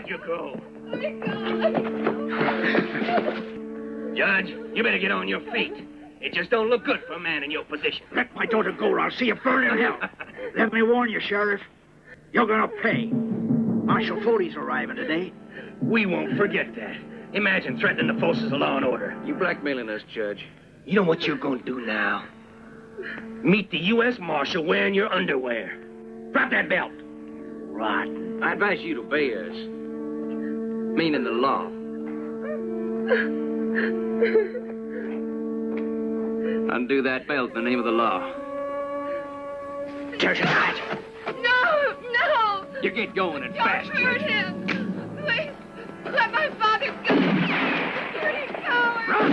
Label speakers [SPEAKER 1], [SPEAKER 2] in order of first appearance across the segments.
[SPEAKER 1] you go.
[SPEAKER 2] Let me go.
[SPEAKER 1] Judge, you better get on your feet. It just don't look good for a man in your position.
[SPEAKER 3] Let my daughter go or I'll see you burn in hell. Let me warn you, Sheriff. You're gonna pay. Marshal Foley's arriving today.
[SPEAKER 1] We won't forget that. Imagine threatening the forces of law and order.
[SPEAKER 4] You blackmailing us, Judge.
[SPEAKER 1] You know what you're gonna do now? Meet the U.S. Marshal wearing your underwear. Drop that belt.
[SPEAKER 3] Rotten.
[SPEAKER 4] I advise you to obey us. Meaning the law. Undo that belt in the name of the law.
[SPEAKER 3] Judge, right.
[SPEAKER 2] No, no.
[SPEAKER 4] You get going and fast,
[SPEAKER 2] Don't hurt
[SPEAKER 4] Judge.
[SPEAKER 2] him. Please, let my father go. Dirty coward.
[SPEAKER 4] Run.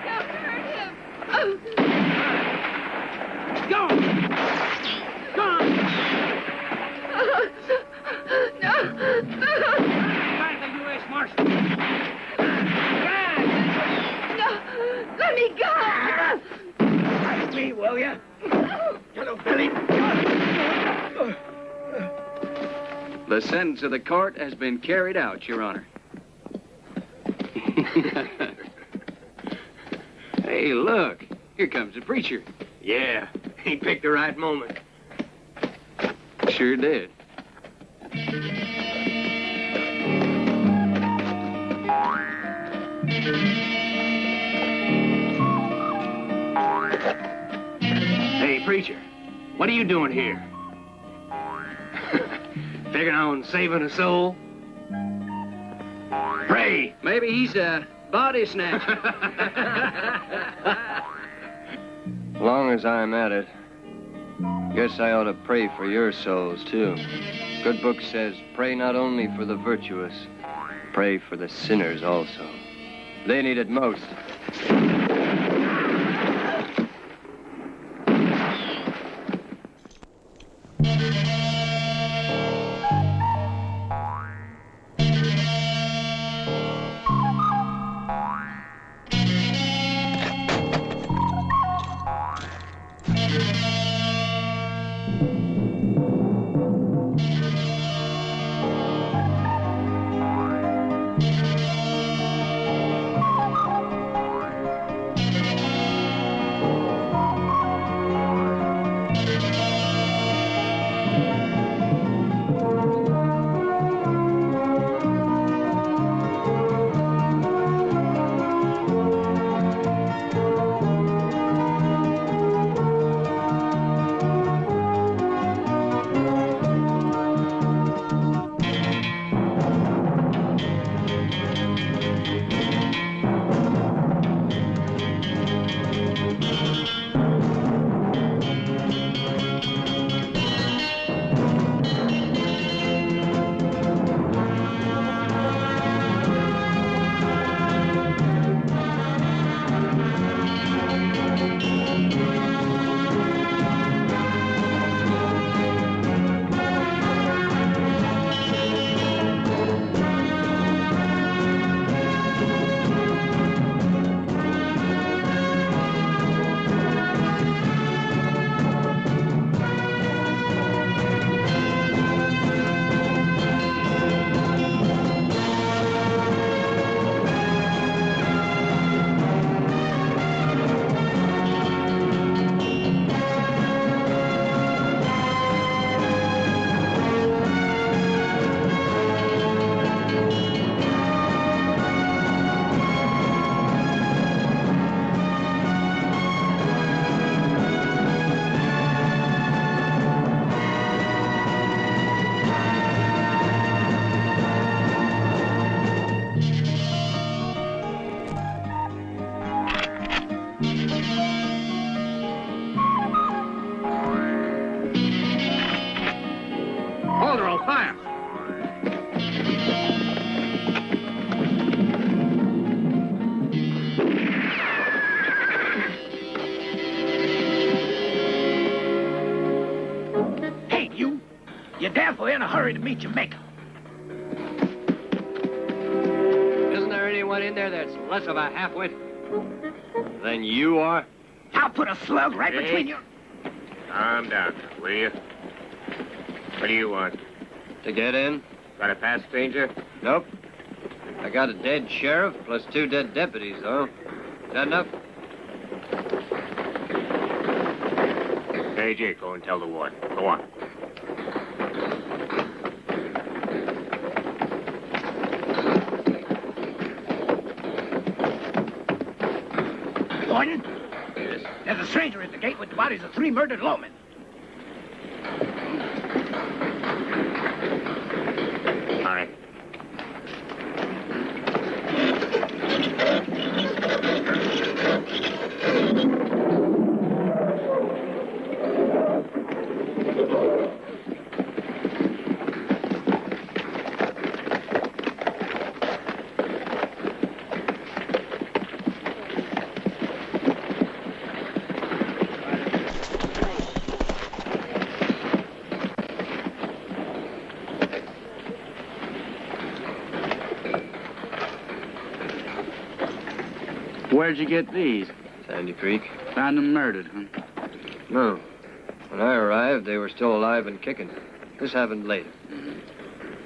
[SPEAKER 2] Don't hurt him. Oh.
[SPEAKER 4] Go! Go on!
[SPEAKER 2] No.
[SPEAKER 4] Find the U.S. Marshal.
[SPEAKER 2] No. Let me go.
[SPEAKER 3] Fight me, will ya? Hello, Billy.
[SPEAKER 4] The sentence of the court has been carried out, Your Honor. Hey, look. Here comes the preacher.
[SPEAKER 1] Yeah, he picked the right moment.
[SPEAKER 4] Sure did.
[SPEAKER 1] Hey, preacher, what are you doing here? Figuring on saving a soul? Pray.
[SPEAKER 4] Maybe he's a body snatcher.
[SPEAKER 5] Long as I'm at it, guess I ought to pray for your souls, too. Good book says, pray not only for the virtuous, pray for the sinners also. They need it most.
[SPEAKER 3] Therefore, in a hurry to meet Jamaica.
[SPEAKER 5] Isn't there anyone in there that's less of a half-wit than you are?
[SPEAKER 3] I'll put a slug right between you.
[SPEAKER 1] Calm down, will you? What do you want?
[SPEAKER 5] To get in?
[SPEAKER 6] Got a pass, stranger?
[SPEAKER 5] Nope. I got a dead sheriff plus 2 dead deputies, though. Is that enough?
[SPEAKER 6] Hey, Jake, go and tell the warden. Go on.
[SPEAKER 3] Warden,
[SPEAKER 6] Yes?
[SPEAKER 3] there's a stranger at the gate with the bodies of 3 murdered lawmen.
[SPEAKER 6] All right.
[SPEAKER 7] Where'd you get these?
[SPEAKER 5] Sandy Creek.
[SPEAKER 7] Found them murdered, huh?
[SPEAKER 5] No. When I arrived, they were still alive and kicking. This happened later.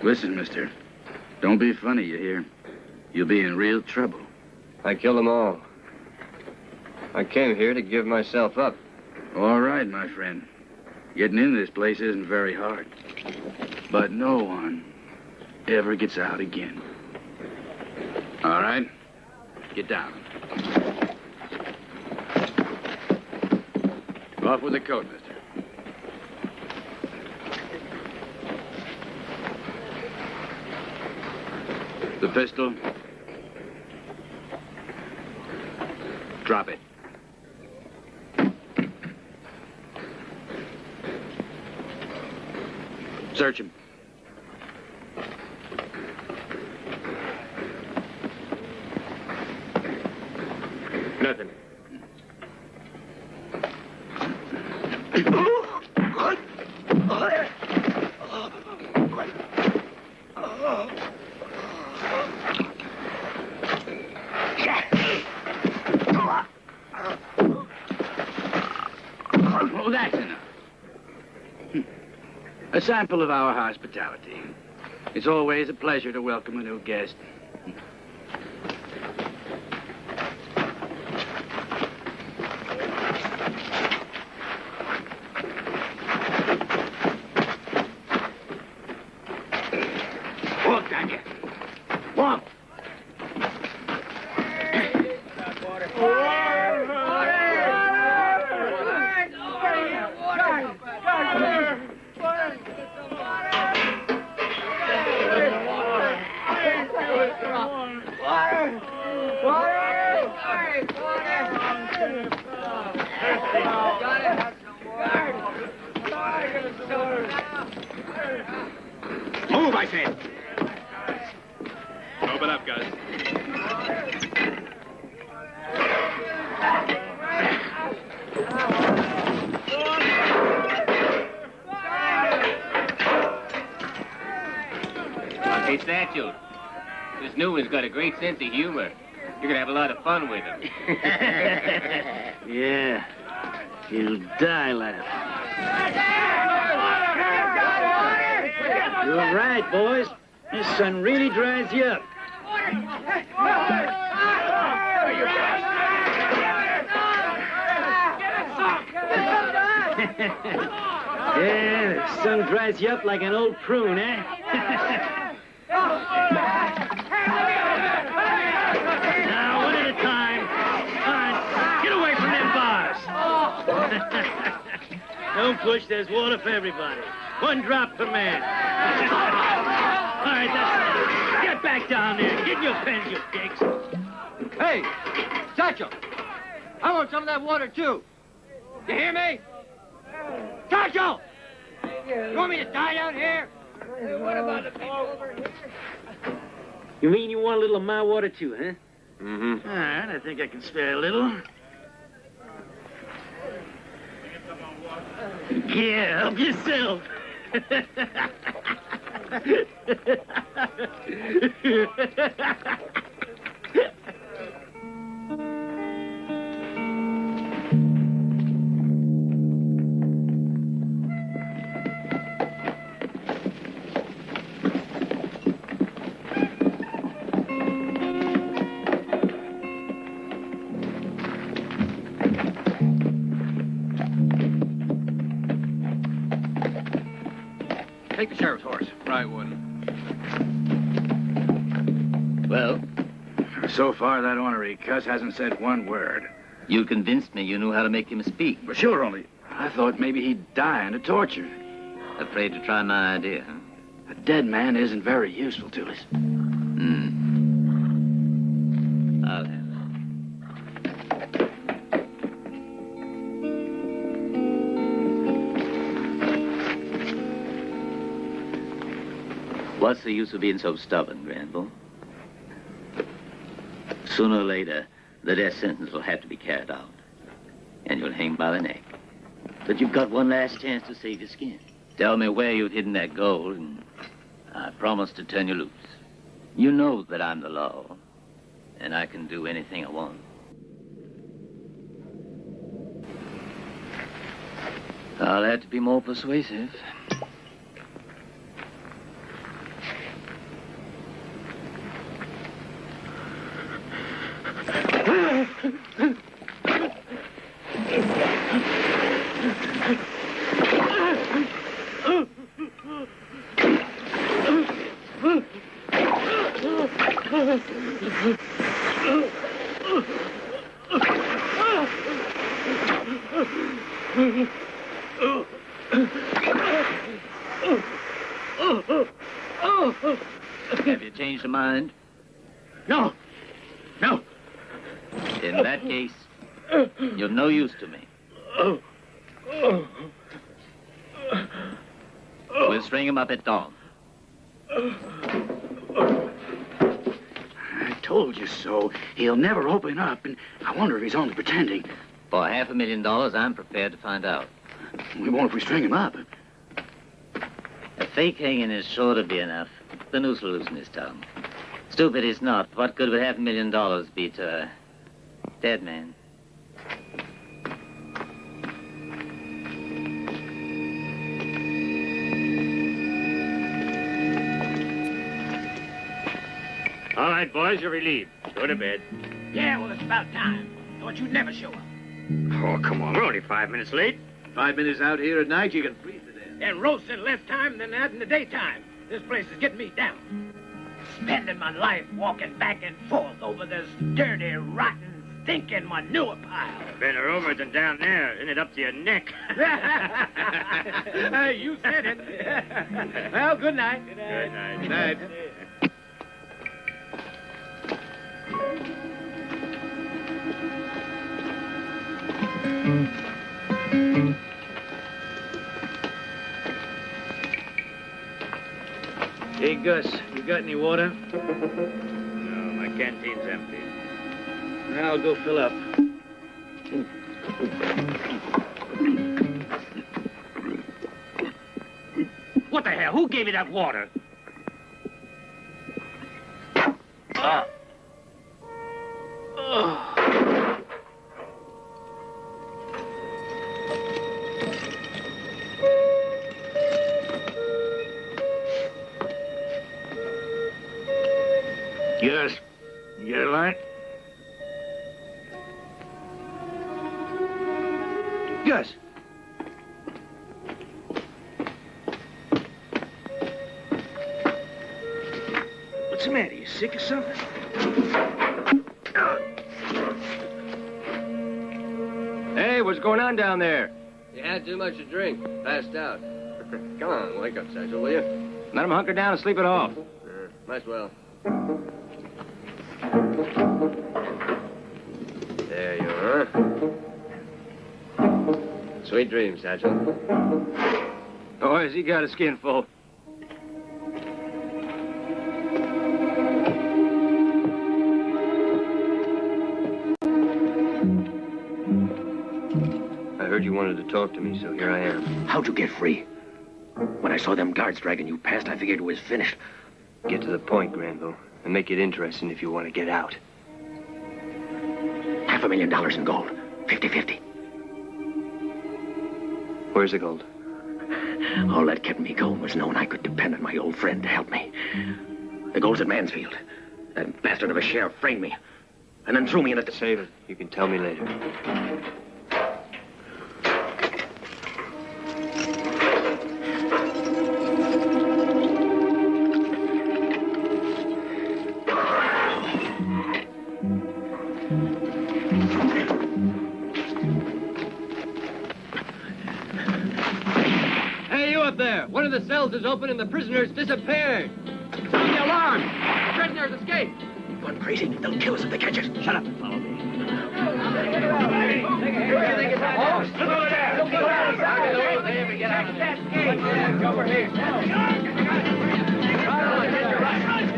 [SPEAKER 7] Listen, mister. Don't be funny, you hear? You'll be in real trouble.
[SPEAKER 5] I killed them all. I came here to give myself up.
[SPEAKER 7] All right, my friend. Getting into this place isn't very hard. But no one ever gets out again. All right? Get down. Off with the coat, mister. The pistol. Drop it. Search him.
[SPEAKER 6] Nothing.
[SPEAKER 7] Oh, that's enough. A sample of our hospitality. It's always a pleasure to welcome a new guest. Walk, Daniel. Walk. Move, I said.
[SPEAKER 6] Open up, guys.
[SPEAKER 8] Hey, Statue, this new one's got a great sense of humor. You're gonna have a lot of fun with him.
[SPEAKER 7] Yeah. You'll die laughing. You're right, boys. This sun really dries you up. Yeah, the sun dries you up like an old prune, eh? Now, one at a time. All right, get away from them bars. Don't push, there's water for everybody. 1 drop per man. All right, that's it. Get back down there. Get in your pens, you dicks.
[SPEAKER 5] Hey, Satchel! I want some of that water, too. You hear me? Satchel! You want me to die down here?
[SPEAKER 3] Hey, what about the people over here?
[SPEAKER 7] You mean you want a little of my water, too, huh?
[SPEAKER 5] Mm-hmm.
[SPEAKER 7] All right, I think I can spare a little. Yeah, help yourself.
[SPEAKER 3] Take the sheriff's horse.
[SPEAKER 9] Right one.
[SPEAKER 8] Well,
[SPEAKER 3] So far, that ornery cuss hasn't said one word.
[SPEAKER 8] you convinced me you knew how to make him speak.
[SPEAKER 3] But sure, only I thought maybe he'd die under torture.
[SPEAKER 8] Afraid to try my idea, huh?
[SPEAKER 3] A dead man isn't very useful to us.
[SPEAKER 8] I'll have it. What's the use of being so stubborn, Granville? Sooner or later, the death sentence will have to be carried out. And you'll hang by the neck. But you've got one last chance to save your skin. Tell me where you've hidden that gold, and I promise to turn you loose. You know that I'm the law, and I can do anything I want. I'll have to be more persuasive. Have you changed your mind?
[SPEAKER 3] No. No.
[SPEAKER 8] In that case, you're no use to me. We'll string him up at dawn.
[SPEAKER 3] I told you so. He'll never open up, and I wonder if he's only pretending.
[SPEAKER 8] For $500,000, I'm prepared to find out.
[SPEAKER 3] We won't if we string him up.
[SPEAKER 8] A fake hanging is sure to be enough. The noose will loosen his tongue. Stupid he's not. What good would $500,000 be to a dead man?
[SPEAKER 6] All right, boys, you're relieved. Go to bed.
[SPEAKER 3] Yeah, well, it's about time. Thought you'd never show up.
[SPEAKER 6] Oh, come on. We're only 5 minutes late.
[SPEAKER 9] 5 minutes out here at night, you can freeze to death.
[SPEAKER 3] And roasting less time than that in the daytime. This place is getting me down. Spending my life walking back and forth over this dirty, rotten, stinking manure pile.
[SPEAKER 6] Better over than down there. Isn't it up to your neck?
[SPEAKER 3] You said it. Well, good night.
[SPEAKER 6] Good night.
[SPEAKER 9] Good night.
[SPEAKER 7] Hey, Gus, you got any water?
[SPEAKER 6] No, my canteen's empty.
[SPEAKER 7] I'll go fill up.
[SPEAKER 6] What the hell? Who gave you that water?
[SPEAKER 3] Yes. You get a light?
[SPEAKER 7] Gus! What's the matter? You sick or something?
[SPEAKER 5] Hey, what's going on down there?
[SPEAKER 9] You had too much to drink. Passed out. Come on, wake up, Satchel, will you?
[SPEAKER 5] Let him hunker down and sleep it off.
[SPEAKER 9] Might as well. There you are. Sweet dreams, Satchel.
[SPEAKER 5] Boys, he got a skin full. I heard you wanted to talk to me, so here I am.
[SPEAKER 1] How'd you get free? When I saw them guards dragging you past, I figured it was finished.
[SPEAKER 5] Get to the point, Granville, and make it interesting if you want to get out.
[SPEAKER 1] $500,000 in gold. 50-50.
[SPEAKER 5] Where's the gold?
[SPEAKER 1] All that kept me going was knowing I could depend on my old friend to help me. The gold's at Mansfield. That bastard of a sheriff framed me. And then threw me in at the...
[SPEAKER 5] Save it. You can tell me later. there! One of the cells is open and the prisoners disappeared!
[SPEAKER 3] Sound the alarm! Prisoners escape!
[SPEAKER 1] Gone crazy. They'll kill us if they catch us.
[SPEAKER 3] Shut up and follow me.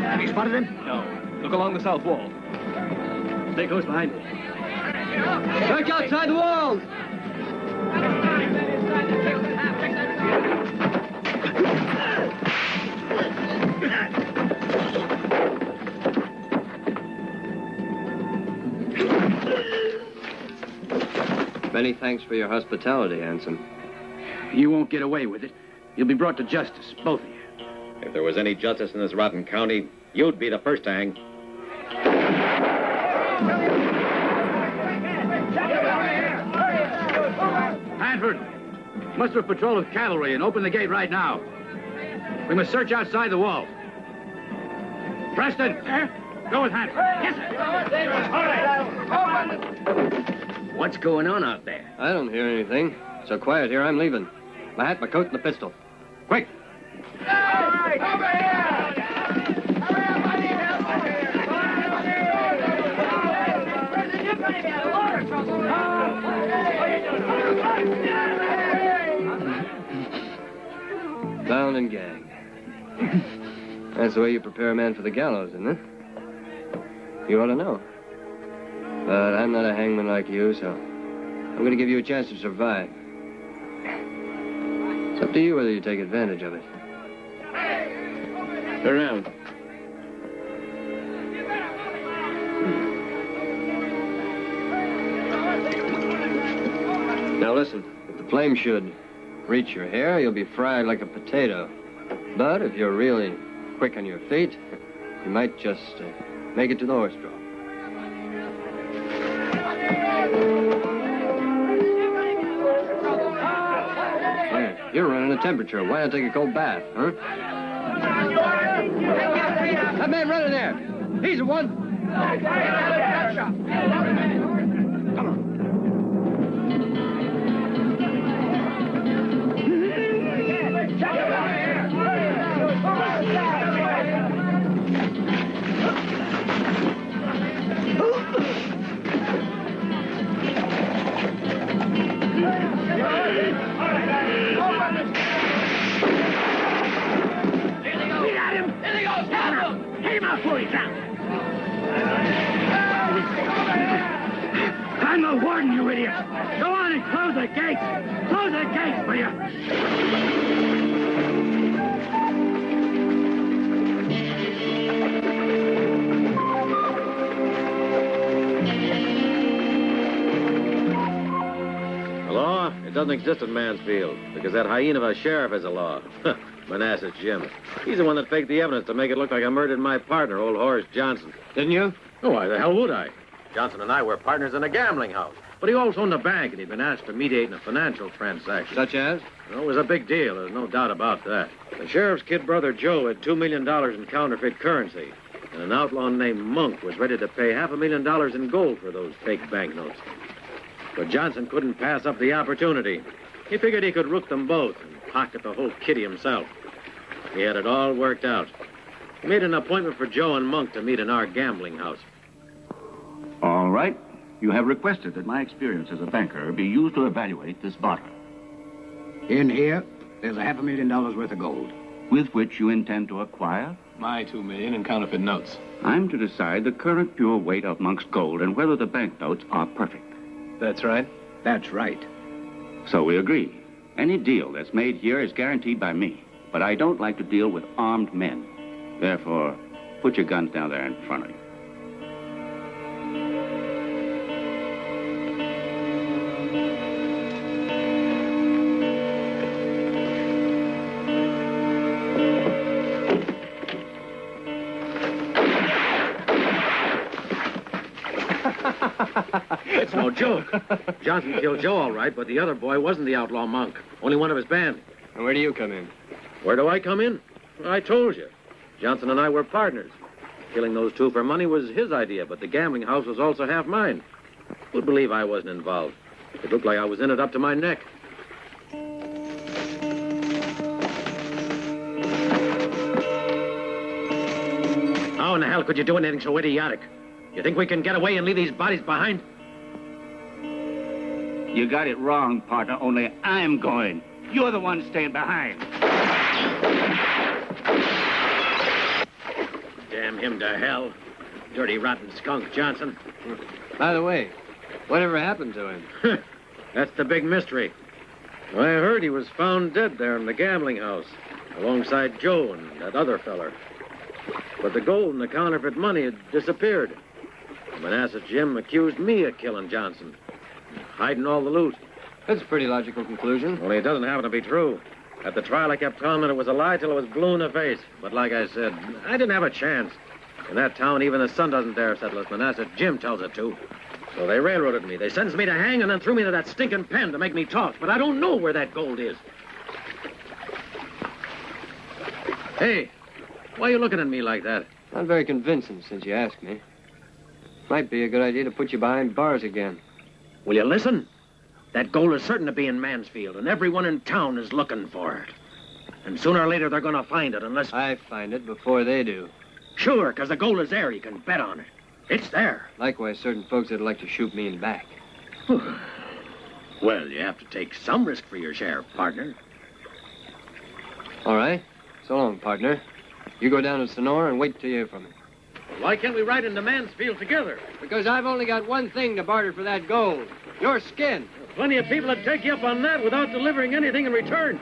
[SPEAKER 1] Have you spotted him?
[SPEAKER 3] No. Look along the south wall. Stay close behind me.
[SPEAKER 5] Check outside the walls! Many thanks for your hospitality, handsome.
[SPEAKER 3] You won't get away with it. You'll be brought to justice, both of you.
[SPEAKER 10] If there was any justice in this rotten county, you'd be the first to hang.
[SPEAKER 3] Hanford, muster a patrol of cavalry and open the gate right now. We must search outside the wall. Preston, go with Hanford. Yes, sir.
[SPEAKER 1] What's going on out there?
[SPEAKER 5] I don't hear anything. So quiet here, I'm leaving. My hat, my coat, and the pistol.
[SPEAKER 3] Quick.
[SPEAKER 5] Bound and gagged. That's the way you prepare a man for the gallows, isn't it? You ought to know. But I'm not a hangman like you, so I'm going to give you a chance to survive. It's up to you whether you take advantage of it.
[SPEAKER 3] Around.
[SPEAKER 5] Now listen, if the flame should reach your hair, you'll be fried like a potato. But if you're really quick on your feet, you might just make it to the horse trough. Hey, you're running a temperature. Why not take a cold bath, huh? That man running there! He's the one! Come on.
[SPEAKER 3] I'm the warden, you idiot! Go on and close the gates! Close the gates for you!
[SPEAKER 10] The law? It doesn't exist in Mansfield, because that hyena of a sheriff is a law. Manassas Jim. He's the one that faked the evidence to make it look like I murdered my partner, old Horace Johnson.
[SPEAKER 5] Didn't you?
[SPEAKER 10] Oh, why the hell would I? Johnson and I were partners in a gambling house. But he also owned a bank, and he'd been asked to mediate in a financial transaction.
[SPEAKER 5] Such as?
[SPEAKER 10] Well, it was a big deal. There's no doubt about that. The sheriff's kid brother, Joe, had $2 million in counterfeit currency. And an outlaw named Monk was ready to pay $500,000 in gold for those fake banknotes. But Johnson couldn't pass up the opportunity. He figured he could rook them both and pocket the whole kitty himself. He had it all worked out. He made an appointment for Joe and Monk to meet in our gambling house.
[SPEAKER 11] All right. You have requested that my experience as a banker be used to evaluate this barter.
[SPEAKER 3] In here, there's $500,000 worth of gold.
[SPEAKER 11] With which you intend to acquire?
[SPEAKER 12] My $2 million in counterfeit notes.
[SPEAKER 11] I'm to decide the current pure weight of Monk's gold and whether the banknotes are perfect.
[SPEAKER 12] That's right.
[SPEAKER 3] That's right.
[SPEAKER 11] So we agree. Any deal that's made here is guaranteed by me. But I don't like to deal with armed men. Therefore, put your guns down there in front of you.
[SPEAKER 10] It's no joke. Johnson killed Joe, all right, but the other boy wasn't the outlaw Monk. Only one of his band.
[SPEAKER 5] And where do you come in?
[SPEAKER 10] Where do I come in? Well, I told you. Johnson and I were partners. Killing those two for money was his idea, but the gambling house was also half mine. Who'd believe I wasn't involved? It looked like I was in it up to my neck. in hell could you do anything so idiotic? You think we can get away and leave these bodies behind?
[SPEAKER 11] You got it wrong, partner, only I'm going. You're the one staying behind.
[SPEAKER 10] Damn him to hell. Dirty, rotten skunk Johnson.
[SPEAKER 5] By the way, whatever happened to him?
[SPEAKER 10] That's the big mystery. I heard he was found dead there in the gambling house, alongside Joe and that other feller. But the gold and the counterfeit money had disappeared. Manasseh Jim accused me of killing Johnson, hiding all the loot.
[SPEAKER 5] That's a pretty logical conclusion.
[SPEAKER 10] Only it doesn't happen to be true. At the trial, I kept telling them it was a lie till I was blue in the face. But like I said, I didn't have a chance. In that town, even the sun doesn't dare settle us. Manasseh Jim tells it to. So they railroaded me. They sentenced me to hang and then threw me to that stinking pen to make me talk. But I don't know where that gold is. Hey, why are you looking at me like that?
[SPEAKER 5] Not very convincing since you asked me. Might be a good idea to put you behind bars again.
[SPEAKER 10] Will you listen? That gold is certain to be in Mansfield, and everyone in town is looking for it. And sooner or later, they're going to find it unless...
[SPEAKER 5] I find it before they do.
[SPEAKER 10] Sure, because the gold is there. You can bet on it. It's there.
[SPEAKER 5] Likewise, certain folks that'd like to shoot me in the back.
[SPEAKER 10] Well, you have to take some risk for your share, partner.
[SPEAKER 5] All right. So long, partner. You go down to Sonora and wait till you hear from me.
[SPEAKER 10] Why can't we ride into Mansfield together?
[SPEAKER 5] Because I've only got one thing to barter for that gold. Your skin.
[SPEAKER 10] Plenty of people that take you up on that without delivering anything in return.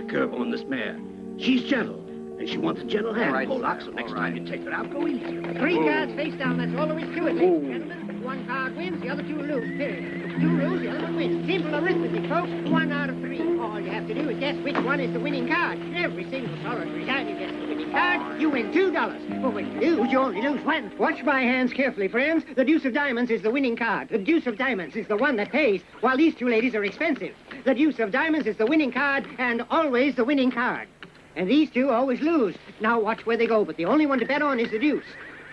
[SPEAKER 3] Curve on this mare. She's gentle, and she wants a gentle hand.
[SPEAKER 1] All right,
[SPEAKER 3] Hold on,
[SPEAKER 1] Doc,
[SPEAKER 3] so next
[SPEAKER 1] all
[SPEAKER 3] time
[SPEAKER 1] right.
[SPEAKER 3] you take her out, go easier.
[SPEAKER 2] 3 cards face down, that's all there is to it, ladies and gentlemen. 1 card wins, the other 2 lose, period. If 2 lose, the other one wins. Simple arithmetic, folks. 1 out of 3. All you have to do is guess which one is the winning card. Every single solitary time you guess the winning card, you win $2. But when you lose, you only lose 1. Watch my hands carefully, friends. The deuce of diamonds is the winning card. The deuce of diamonds is the one that pays, while these 2 ladies are expensive. The deuce of diamonds is the winning card, and always the winning card. And these 2 always lose. Now watch where they go, but the only one to bet on is the deuce,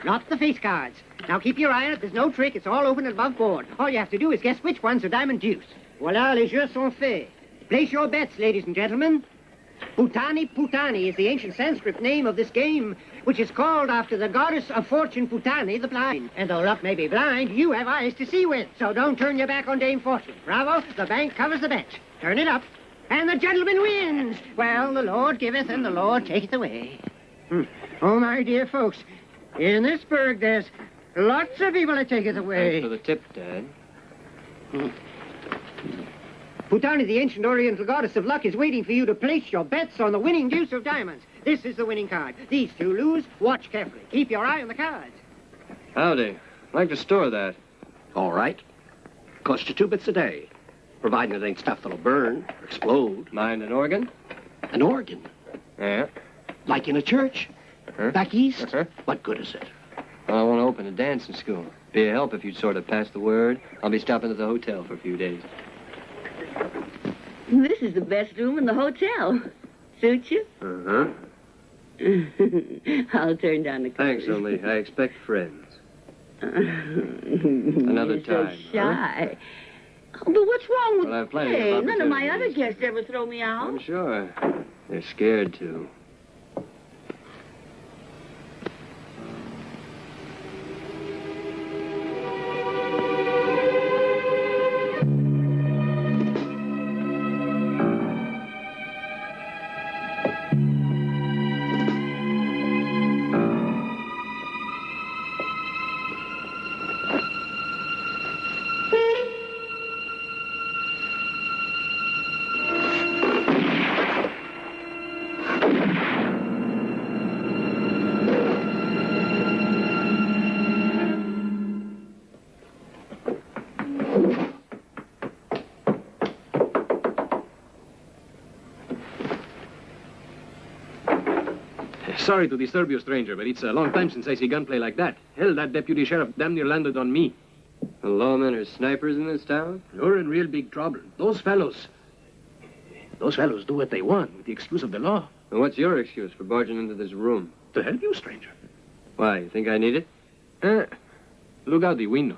[SPEAKER 2] not the face cards. Now keep your eye on it. There's no trick. It's all open and above board. All you have to do is guess which one's a diamond deuce. Voilà, les jeux sont faits. Place your bets, ladies and gentlemen. Putani Putani is the ancient Sanskrit name of this game, which is called after the goddess of fortune, Putani the blind. And though luck may be blind, you have eyes to see with. So don't turn your back on Dame Fortune. Bravo, the bank covers the bet. Turn it up, and the gentleman wins. Well, the Lord giveth, and the Lord taketh away. Oh, my dear folks, in this burg, there's lots of people that take it away.
[SPEAKER 5] Thanks for the tip, Dad.
[SPEAKER 2] Putani, the ancient oriental goddess of luck, is waiting for you to place your bets on the winning deuce of diamonds. This is the winning card. These 2 lose. Watch carefully. Keep your eye on the cards.
[SPEAKER 5] Howdy. I'd like to store that.
[SPEAKER 3] All right. Cost you 2 bits a day, providing it ain't stuff that'll burn or explode.
[SPEAKER 5] Mind an organ?
[SPEAKER 3] An organ?
[SPEAKER 5] Yeah.
[SPEAKER 3] Like in a church?
[SPEAKER 5] Uh-huh.
[SPEAKER 3] Back east?
[SPEAKER 5] Uh-huh.
[SPEAKER 3] What good is it?
[SPEAKER 5] Well, I want to open a dancing school. Be a help if you'd sort of pass the word. I'll be stopping at the hotel for a few days.
[SPEAKER 13] This is the best room in the hotel. Suit you?
[SPEAKER 5] Uh-huh.
[SPEAKER 13] I'll turn down the colors.
[SPEAKER 5] Thanks, only I expect friends. Another
[SPEAKER 13] You're
[SPEAKER 5] time.
[SPEAKER 13] so shy. Oh, but what's wrong with...
[SPEAKER 5] Well, I have plenty of
[SPEAKER 13] Hey, none of my other
[SPEAKER 5] opportunities.
[SPEAKER 13] guests ever throw me out.
[SPEAKER 5] I'm sure. They're scared to.
[SPEAKER 12] Sorry to disturb you, stranger, but it's a long time since I see gunplay like that. Hell, that deputy sheriff damn near landed on me.
[SPEAKER 5] The lawmen are snipers in this town?
[SPEAKER 12] You're in real big trouble. Those fellows do what they want with the excuse of the law.
[SPEAKER 5] And what's your excuse for barging into this room?
[SPEAKER 12] To help you, stranger.
[SPEAKER 5] Why, you think I need it?
[SPEAKER 12] Look out the window.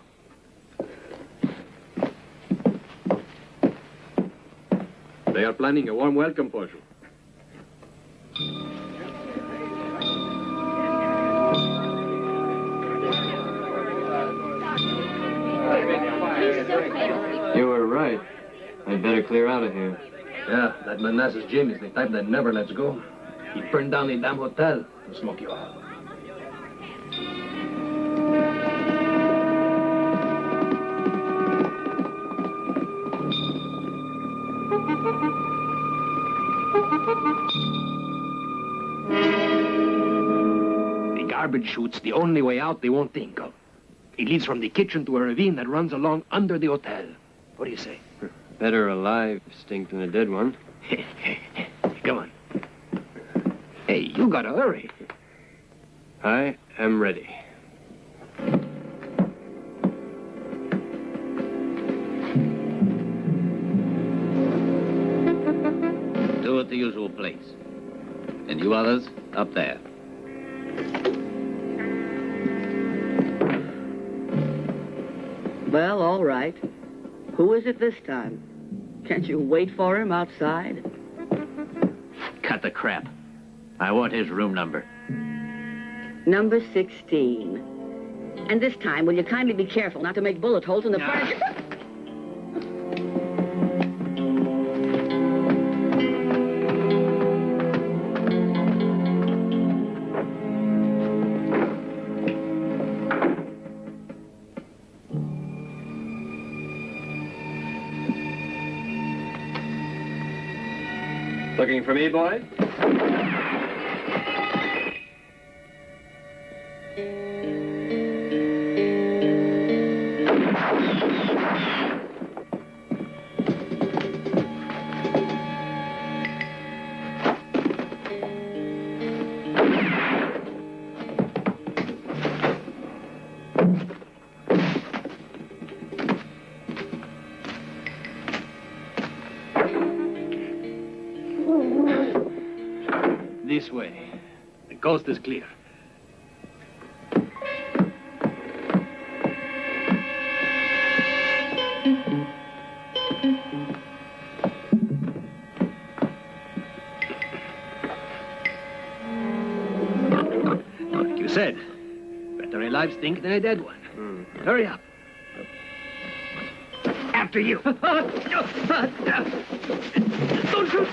[SPEAKER 12] They are planning a warm welcome for you.
[SPEAKER 5] You were right. I'd better clear out of here.
[SPEAKER 12] Yeah, that Manassas Jim is the type that never lets go. He burned down the damn hotel to smoke you out. The garbage chute's the only way out they won't think of. It leads from the kitchen to a ravine that runs along under the hotel. What do you say?
[SPEAKER 5] Better a live stink than a dead one.
[SPEAKER 12] Come on. Hey, you gotta hurry.
[SPEAKER 5] I am ready.
[SPEAKER 8] Two at the usual place. And you others, up there.
[SPEAKER 13] Well, all right. Who is it this time? Can't you wait for him outside?
[SPEAKER 8] Cut the crap. I want his room number.
[SPEAKER 13] Number 16. And this time, will you kindly be careful not to make bullet holes in the furniture?
[SPEAKER 5] Looking for me, boy?
[SPEAKER 12] This way. The coast is clear. Like you said, better a live stink than a dead one. Hurry up. After you. Don't shoot! Don't shoot!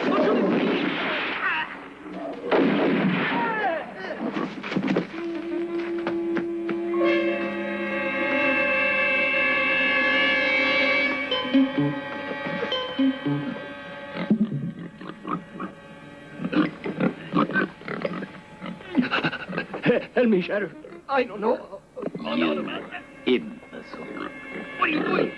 [SPEAKER 12] Help me, Sheriff. I don't know.
[SPEAKER 8] You imbecile.
[SPEAKER 12] What are you doing?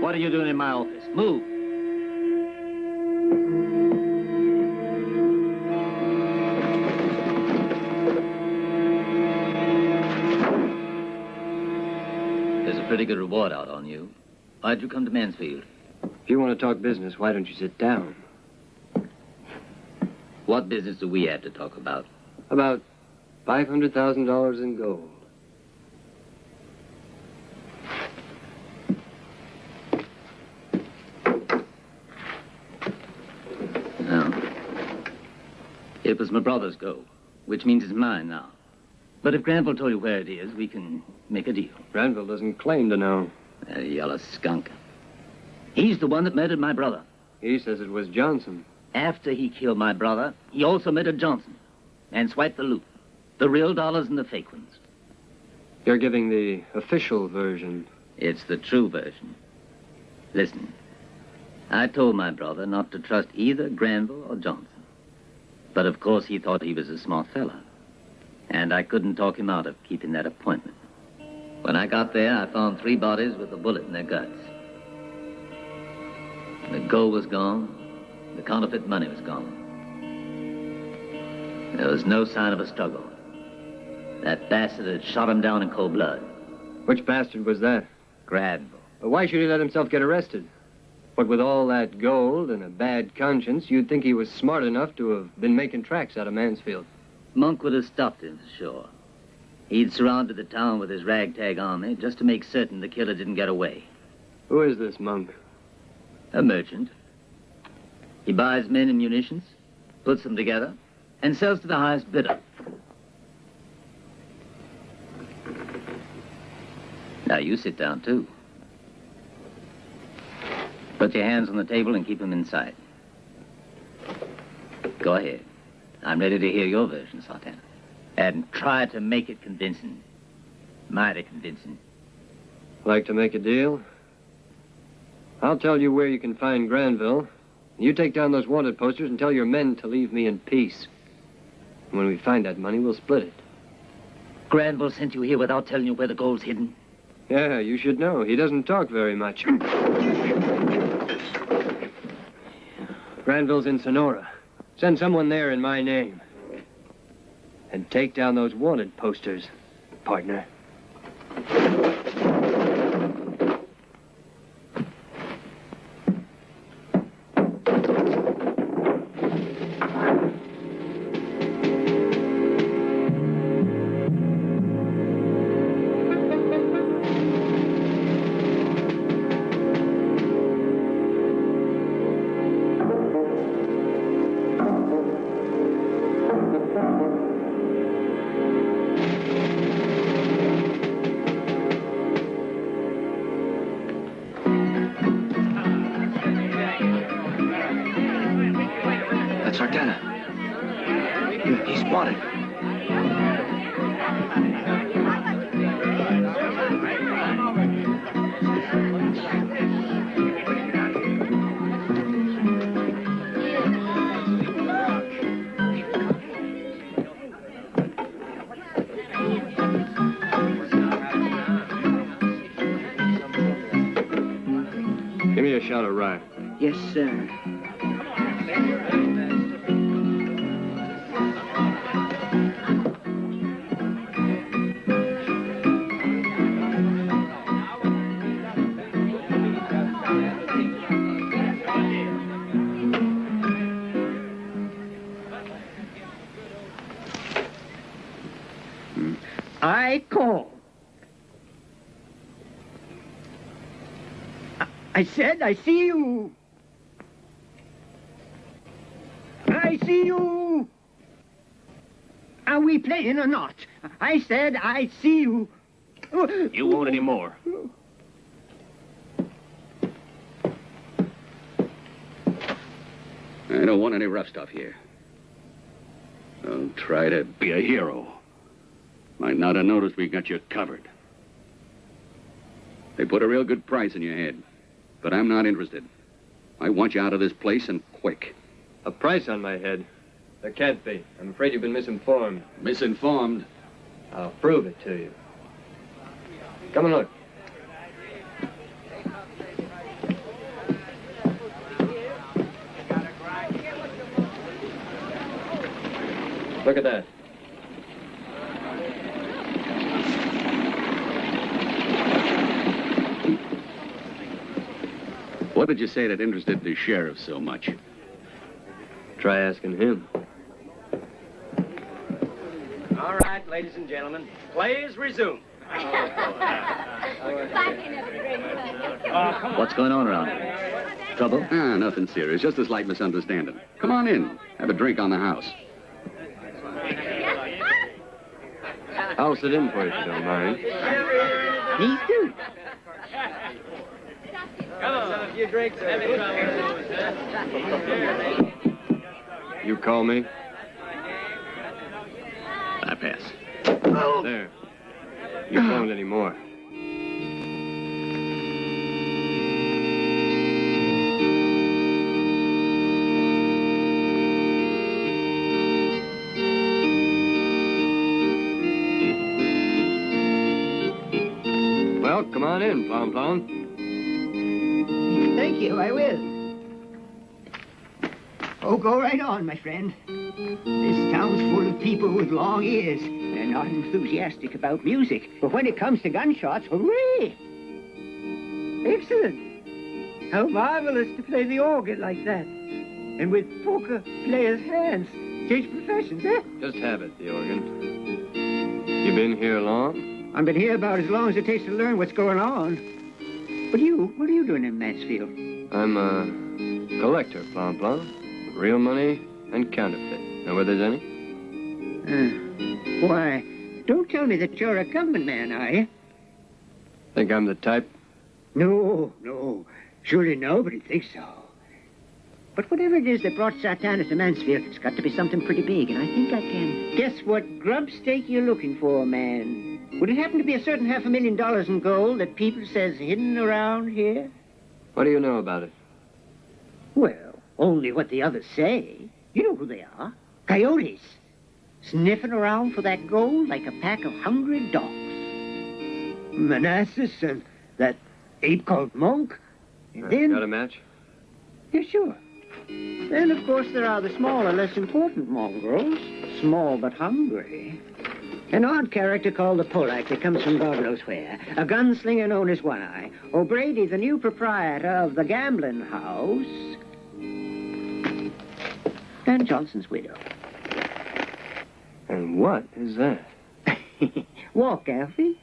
[SPEAKER 8] What are you doing in my office? Move. There's a pretty good reward out on you. Why'd you come to Mansfield?
[SPEAKER 5] If you want to talk business, why don't you sit down?
[SPEAKER 8] What business do we have to talk about?
[SPEAKER 5] About $500,000 in gold.
[SPEAKER 8] No. It was my brother's gold, which means it's mine now. But if Granville told you where it is, we can make a deal.
[SPEAKER 5] Granville doesn't claim to know.
[SPEAKER 8] That yellow skunk. He's the one that murdered my brother.
[SPEAKER 5] He says it was Johnson.
[SPEAKER 8] After he killed my brother, he also murdered Johnson and swiped the loot. The real dollars and the fake ones.
[SPEAKER 5] You're giving the official version.
[SPEAKER 8] It's the true version. Listen, I told my brother not to trust either Granville or Johnson. But of course he thought he was a smart fella. And I couldn't talk him out of keeping that appointment. When I got there, I found 3 bodies with a bullet in their guts. The gold was gone. The counterfeit money was gone. There was no sign of a struggle. That bastard had shot him down in cold blood.
[SPEAKER 5] Which bastard was that?
[SPEAKER 8] Granville.
[SPEAKER 5] But why should he let himself get arrested? What with all that gold and a bad conscience, you'd think he was smart enough to have been making tracks out of Mansfield.
[SPEAKER 8] Monk would have stopped him, for sure. He'd surrounded the town with his ragtag army just to make certain the killer didn't get away.
[SPEAKER 5] Who is this Monk?
[SPEAKER 8] A merchant. He buys men and munitions, puts them together, and sells to the highest bidder. Now you sit down, too. Put your hands on the table and keep them in sight. Go ahead. I'm ready to hear your version, Sartana. And try to make it convincing. Mighty convincing.
[SPEAKER 5] Like to make a deal? I'll tell you where you can find Granville. You take down those wanted posters and tell your men to leave me in peace. And when we find that money, we'll split it.
[SPEAKER 8] Granville sent you here without telling you where the gold's hidden?
[SPEAKER 5] Yeah, you should know. He doesn't talk very much. Granville's in Sonora. Send someone there in my name. And take down those wanted posters, partner.
[SPEAKER 1] Sartana. He's wanted.
[SPEAKER 5] Give me a shot of rye.
[SPEAKER 2] Yes, sir. I call. I said I see you. I see you. Are we playing or not? I said I see you.
[SPEAKER 1] You won't anymore.
[SPEAKER 11] I don't want any rough stuff here. Don't try to be a hero. Might not have noticed we got you covered. They put a real good price in your head, but I'm not interested. I want you out of this place and quick.
[SPEAKER 5] A price on my head? There can't be. I'm afraid you've been misinformed.
[SPEAKER 11] Misinformed?
[SPEAKER 5] I'll prove it to you. Come and look. Look at that.
[SPEAKER 11] What did you say that interested the sheriff so much?
[SPEAKER 5] Try asking him.
[SPEAKER 12] All right, ladies and gentlemen, please resume.
[SPEAKER 8] What's going on around here? Trouble?
[SPEAKER 11] Ah, nothing serious. Just a slight misunderstanding. Come on in. Have a drink on the house.
[SPEAKER 5] I'll sit in for you if you don't mind.
[SPEAKER 2] Please do.
[SPEAKER 12] Come on, a few drinks.
[SPEAKER 5] You call me?
[SPEAKER 11] I pass.
[SPEAKER 5] There. You won't anymore. Well, come on in, Plum Plum.
[SPEAKER 2] Thank you, I will. Oh, go right on, my friend. This town's full of people with long ears. They're not enthusiastic about music, but when it comes to gunshots, hooray! Excellent. How marvelous to play the organ like that. And with poker players' hands. Change professions, eh?
[SPEAKER 5] Just have it, the organ. You been here long?
[SPEAKER 2] I've been here about as long as it takes to learn what's going on. What are you doing in Mansfield?
[SPEAKER 5] I'm a collector, Plum Plum. Real money and counterfeit. Know where there's any?
[SPEAKER 2] Why, don't tell me that you're a government man, are you?
[SPEAKER 5] Think I'm the type?
[SPEAKER 2] No. Surely nobody thinks so. But whatever it is that brought Sartana to Mansfield, it's got to be something pretty big, and I think I can guess what grub stake you're looking for, man. Would it happen to be a certain $500,000 in gold that people says hidden around here?
[SPEAKER 5] What do you know about it?
[SPEAKER 2] Well, only what the others say. You know who they are. Coyotes. Sniffing around for that gold like a pack of hungry dogs. Manassas and that ape called Monk. And then...
[SPEAKER 5] Got a match?
[SPEAKER 2] Yeah, sure. Then, of course, there are the smaller, less important mongrels. Small but hungry. An odd character called the Polak that comes from God knows where. A gunslinger known as One Eye. O'Brady, the new proprietor of the gambling house. And Johnson's widow.
[SPEAKER 5] And what is that?
[SPEAKER 2] Walk, Alfie.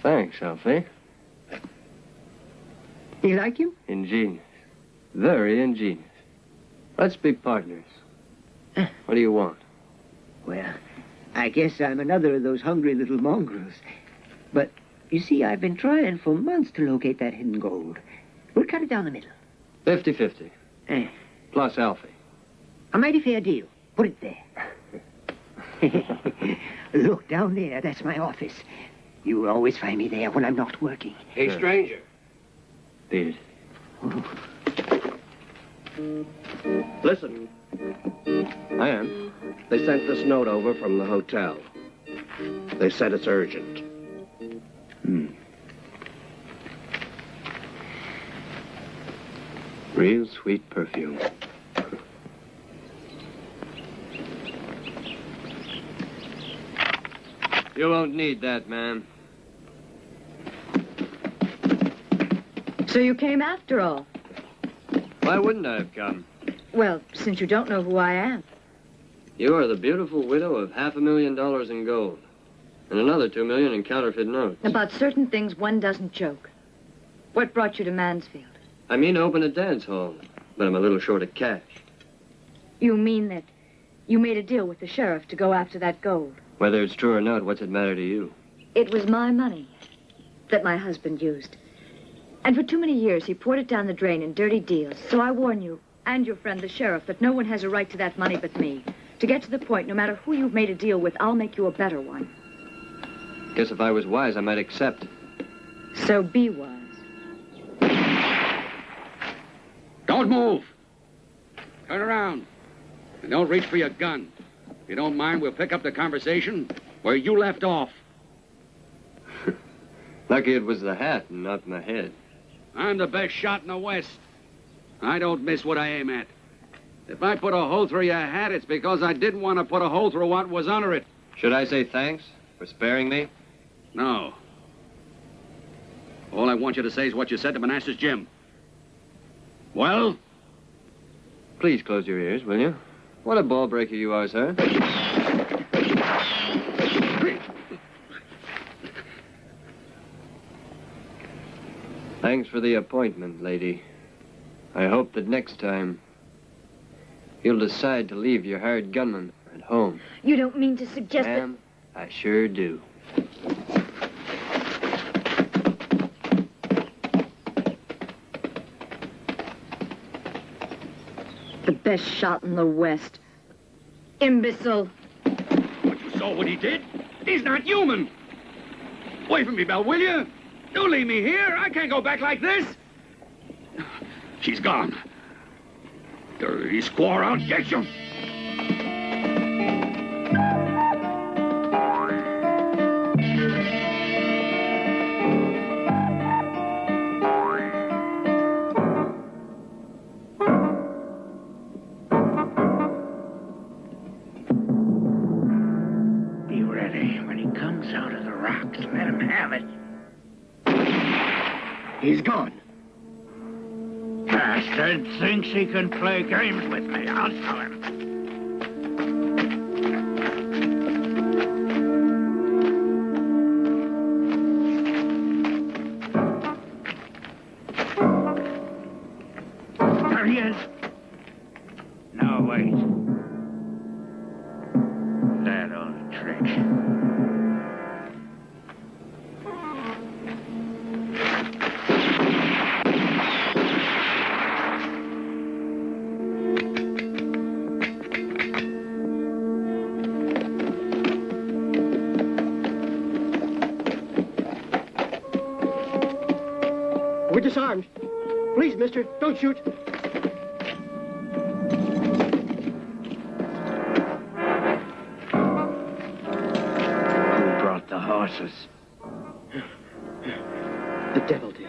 [SPEAKER 5] Thanks, Alfie.
[SPEAKER 2] You like him?
[SPEAKER 5] Ingenious. Very ingenious. Let's be partners. What do you want?
[SPEAKER 2] Well, I guess I'm another of those hungry little mongrels. But, you see, I've been trying for months to locate that hidden gold. We'll cut it down the middle.
[SPEAKER 5] 50-50. Plus Alfie.
[SPEAKER 2] A mighty fair deal. Put it there. Look, down there, that's my office. You will always find me there when I'm not working.
[SPEAKER 12] Hey, stranger.
[SPEAKER 5] Beard.
[SPEAKER 12] Listen.
[SPEAKER 5] I am.
[SPEAKER 12] They sent this note over from the hotel. They said it's urgent.
[SPEAKER 5] Real sweet perfume. You won't need that, ma'am.
[SPEAKER 14] So you came after all?
[SPEAKER 5] Why wouldn't I have come?
[SPEAKER 14] Well, since you don't know who I am.
[SPEAKER 5] You are the beautiful widow of $500,000 in gold. And another $2 million in counterfeit notes.
[SPEAKER 14] About certain things, one doesn't joke. What brought you to Mansfield?
[SPEAKER 5] I mean to open a dance hall, but I'm a little short of cash.
[SPEAKER 14] You mean that you made a deal with the sheriff to go after that gold?
[SPEAKER 5] Whether it's true or not, what's it matter to you?
[SPEAKER 14] It was my money that my husband used. And for too many years, he poured it down the drain in dirty deals. So I warn you, and your friend, the sheriff, that no one has a right to that money but me. To get to the point, no matter who you've made a deal with, I'll make you a better one.
[SPEAKER 5] Guess if I was wise, I might accept.
[SPEAKER 14] So be wise.
[SPEAKER 11] Don't move. Turn around. And don't reach for your gun. If you don't mind, we'll pick up the conversation where you left off.
[SPEAKER 5] Lucky it was the hat and not my head.
[SPEAKER 11] I'm the best shot in the West. I don't miss what I aim at. If I put a hole through your hat, it's because I didn't want to put a hole through what was under it.
[SPEAKER 5] Should I say thanks for sparing me?
[SPEAKER 11] No. All I want you to say is what you said to Manassas Jim. Well?
[SPEAKER 5] Please close your ears, will you? What a ball breaker you are, sir. Thanks for the appointment, lady. I hope that next time you'll decide to leave your hired gunman at home.
[SPEAKER 14] You don't mean to suggest that...
[SPEAKER 5] Ma'am, I sure do.
[SPEAKER 14] The best shot in the West. Imbecile.
[SPEAKER 11] But you saw what he did? He's not human.
[SPEAKER 15] Away from me, Belle, will you? Don't leave me here. I can't go back like this. She's gone. Dirty squaw, I'll get you.
[SPEAKER 3] Be ready. When he comes out of the rocks, let him have it.
[SPEAKER 1] He's gone.
[SPEAKER 3] Bastard thinks he can play games with me. I'll show him. There he is. No, wait. That old trick.
[SPEAKER 2] We're disarmed. Please, mister, don't shoot.
[SPEAKER 3] Who brought the horses?
[SPEAKER 2] The devil did.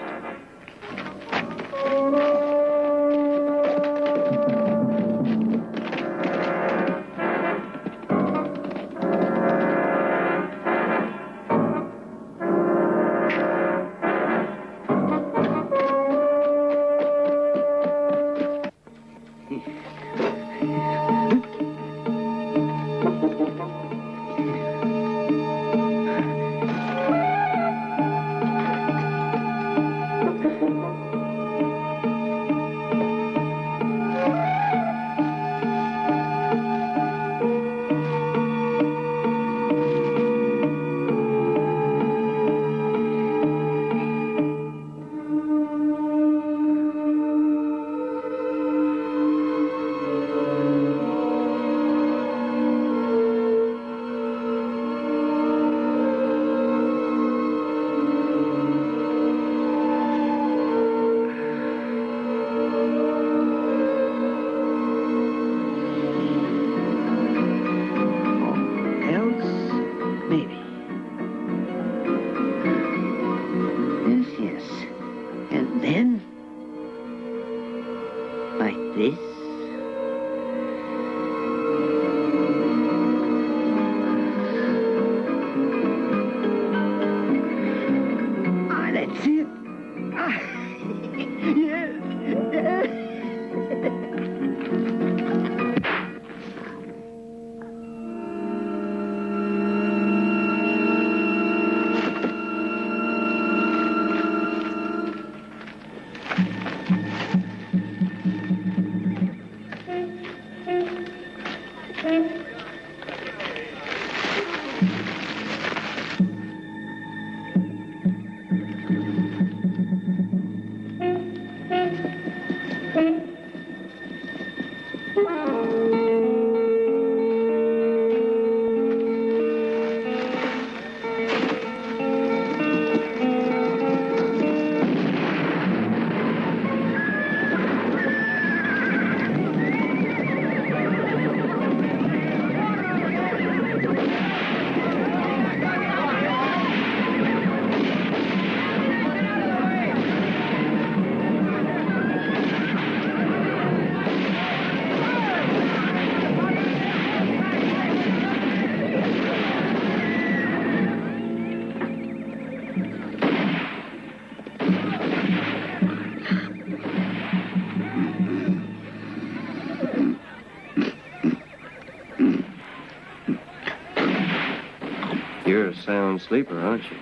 [SPEAKER 5] You're a sound sleeper, aren't you?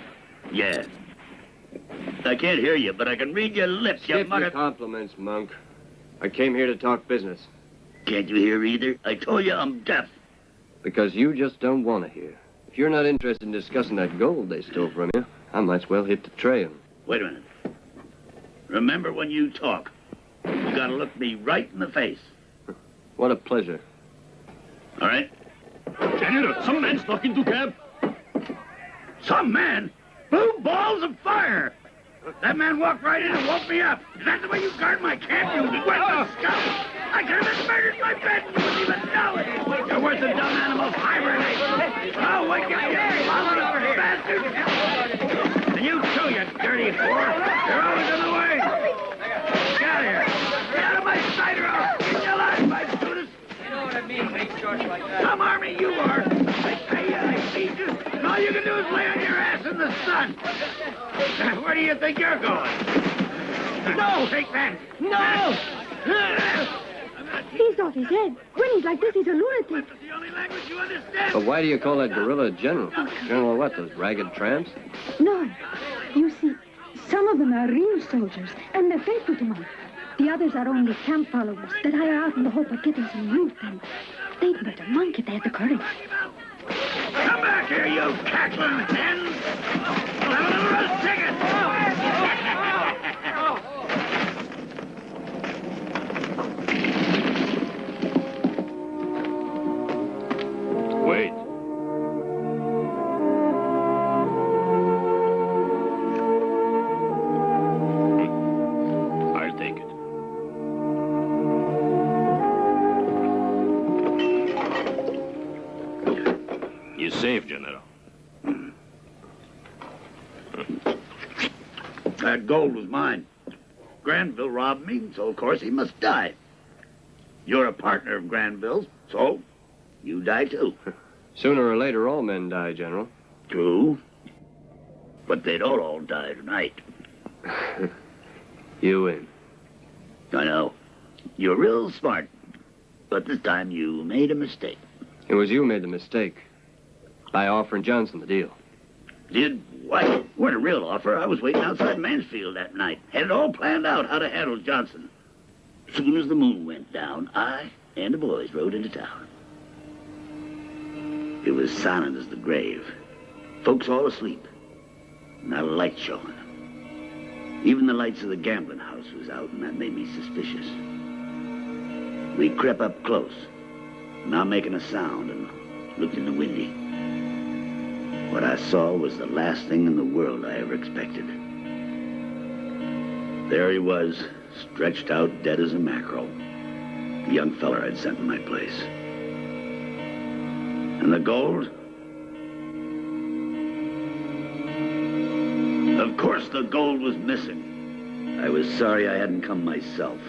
[SPEAKER 8] Yeah. I can't hear you, but I can read your lips. You
[SPEAKER 5] Skip your compliments, Monk. I came here to talk business.
[SPEAKER 8] Can't you hear either? I told you I'm deaf.
[SPEAKER 5] Because you just don't want to hear. If you're not interested in discussing that gold they stole from you, I might as well hit the trail.
[SPEAKER 8] Wait a minute. Remember when you talk, you gotta look me right in the face.
[SPEAKER 5] What a pleasure.
[SPEAKER 8] All right?
[SPEAKER 15] General, some man stuck into cab.
[SPEAKER 8] Some man?
[SPEAKER 15] Blue balls of fire! That man walked right in and woke me up. Is that the way you guard my camp, you worthless scum? I could have been murdered in my bed and you wouldn't even know it. You're worse than dumb animals hibernate. Oh, wake up, you mother bastard! And you too, you dirty whore. You're always in the way. Get out of here. Get out of my sight or I'll skin you alive, my Judas.
[SPEAKER 16] You know what I mean when he starts like that.
[SPEAKER 15] Some army you are. I pay you, I feed you. And all you can do is lay on your ass in the sun. Where do you think you're going? No! Take that! No!
[SPEAKER 17] He's off his head. When he's like this, he's a lunatic.
[SPEAKER 15] That's the only language you understand.
[SPEAKER 5] But why do you call that gorilla a general? General what, those ragged tramps?
[SPEAKER 17] No. You see, some of them are real soldiers, and they're faithful to Monk. The others are only camp followers that hire out in the hope of getting some loot, and they'd murder Monk if they had the courage.
[SPEAKER 15] Come back here, you cackling hens! We'll have a little roast chicken!
[SPEAKER 12] Wait. I'll take it. You're safe, General.
[SPEAKER 15] That gold was mine. Granville robbed me, so of course he must die. You're a partner of Granville's, so you die too.
[SPEAKER 5] Sooner or later, all men die, General.
[SPEAKER 15] True. But they don't all die tonight.
[SPEAKER 5] You win.
[SPEAKER 15] I know. You're real smart. But this time you made a mistake.
[SPEAKER 5] It was you who made the mistake. By offering Johnson the deal.
[SPEAKER 15] Did what? Weren't a real offer. I was waiting outside Mansfield that night. Had it all planned out how to handle Johnson. As soon as the moon went down, I and the boys rode into town. It was silent as the grave. Folks all asleep. Not a light showing. Even the lights of the gambling house was out, and that made me suspicious. We crept up close, not making a sound, and looked in the windy. What I saw was the last thing in the world I ever expected. There he was, stretched out dead as a mackerel. The young feller I'd sent in my place. And the gold? Of course the gold was missing. I was sorry I hadn't come myself.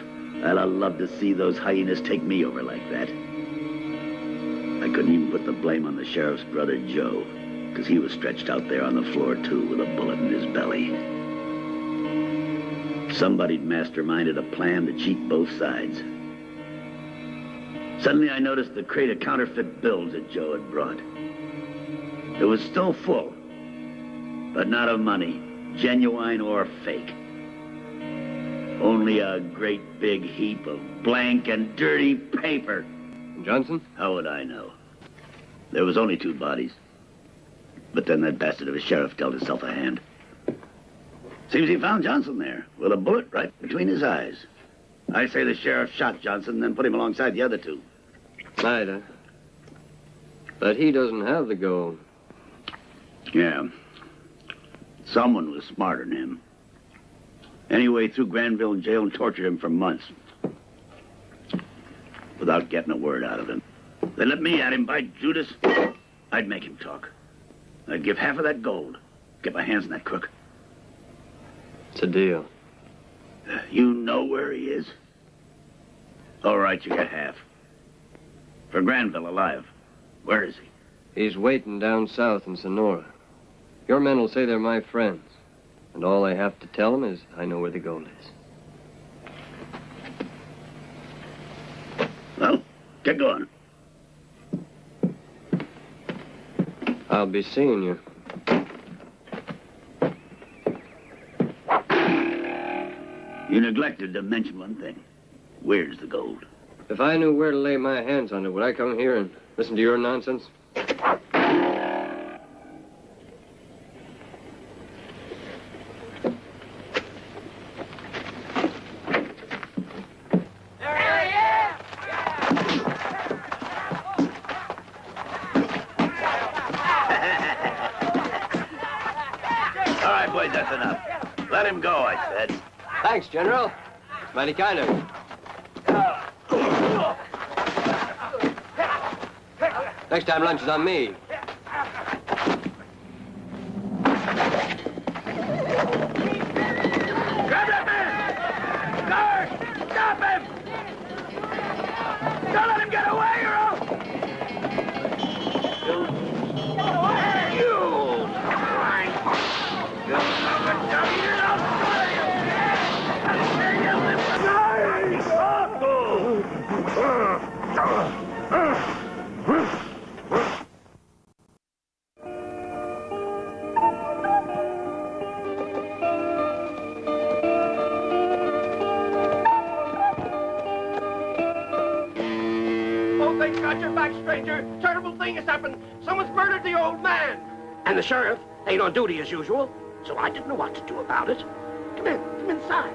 [SPEAKER 15] I'd have loved to see those hyenas take me over like that. I couldn't even put the blame on the sheriff's brother, Joe, because he was stretched out there on the floor, too, with a bullet in his belly. Somebody'd masterminded a plan to cheat both sides. Suddenly I noticed the crate of counterfeit bills that Joe had brought. It was still full, but not of money, genuine or fake. Only a great big heap of blank and dirty paper.
[SPEAKER 5] Johnson?
[SPEAKER 15] How would I know? There was only 2 bodies. But then that bastard of a sheriff dealt himself a hand. Seems he found Johnson there, with a bullet right between his eyes. I say the sheriff shot Johnson, then put him alongside the other 2.
[SPEAKER 5] Ida. But he doesn't have the gold.
[SPEAKER 15] Yeah. Someone was smarter than him. Anyway, threw Granville in jail and tortured him for months. Without getting a word out of him. They let me at him, by Judas. I'd make him talk. I'd give half of that gold. Get my hands on that crook.
[SPEAKER 5] It's a deal.
[SPEAKER 15] You know where he is? All right, you get half. For Granville alive. Where is he?
[SPEAKER 5] He's waiting down south in Sonora. Your men will say they're my friends. And all they have to tell them is I know where the gold is.
[SPEAKER 15] Well, get going.
[SPEAKER 5] I'll be seeing you.
[SPEAKER 15] You neglected to mention one thing. Where's the gold?
[SPEAKER 5] If I knew where to lay my hands on it, would I come here and listen to your nonsense?
[SPEAKER 18] All right, boys, that's enough. Let him go, I said.
[SPEAKER 5] Thanks, General. Mighty kind of you. Next time lunch is on me.
[SPEAKER 15] Grab that man! Guard! Stop him! Don't let him get away, or I'll... You! You son of a dummy, I'll slay you! I'll tear your lips
[SPEAKER 1] Oh, thank God you're back, stranger. Terrible thing has happened. Someone's murdered the old man. And the sheriff ain't on duty as usual, so I didn't know what to do about it. Come in, come inside.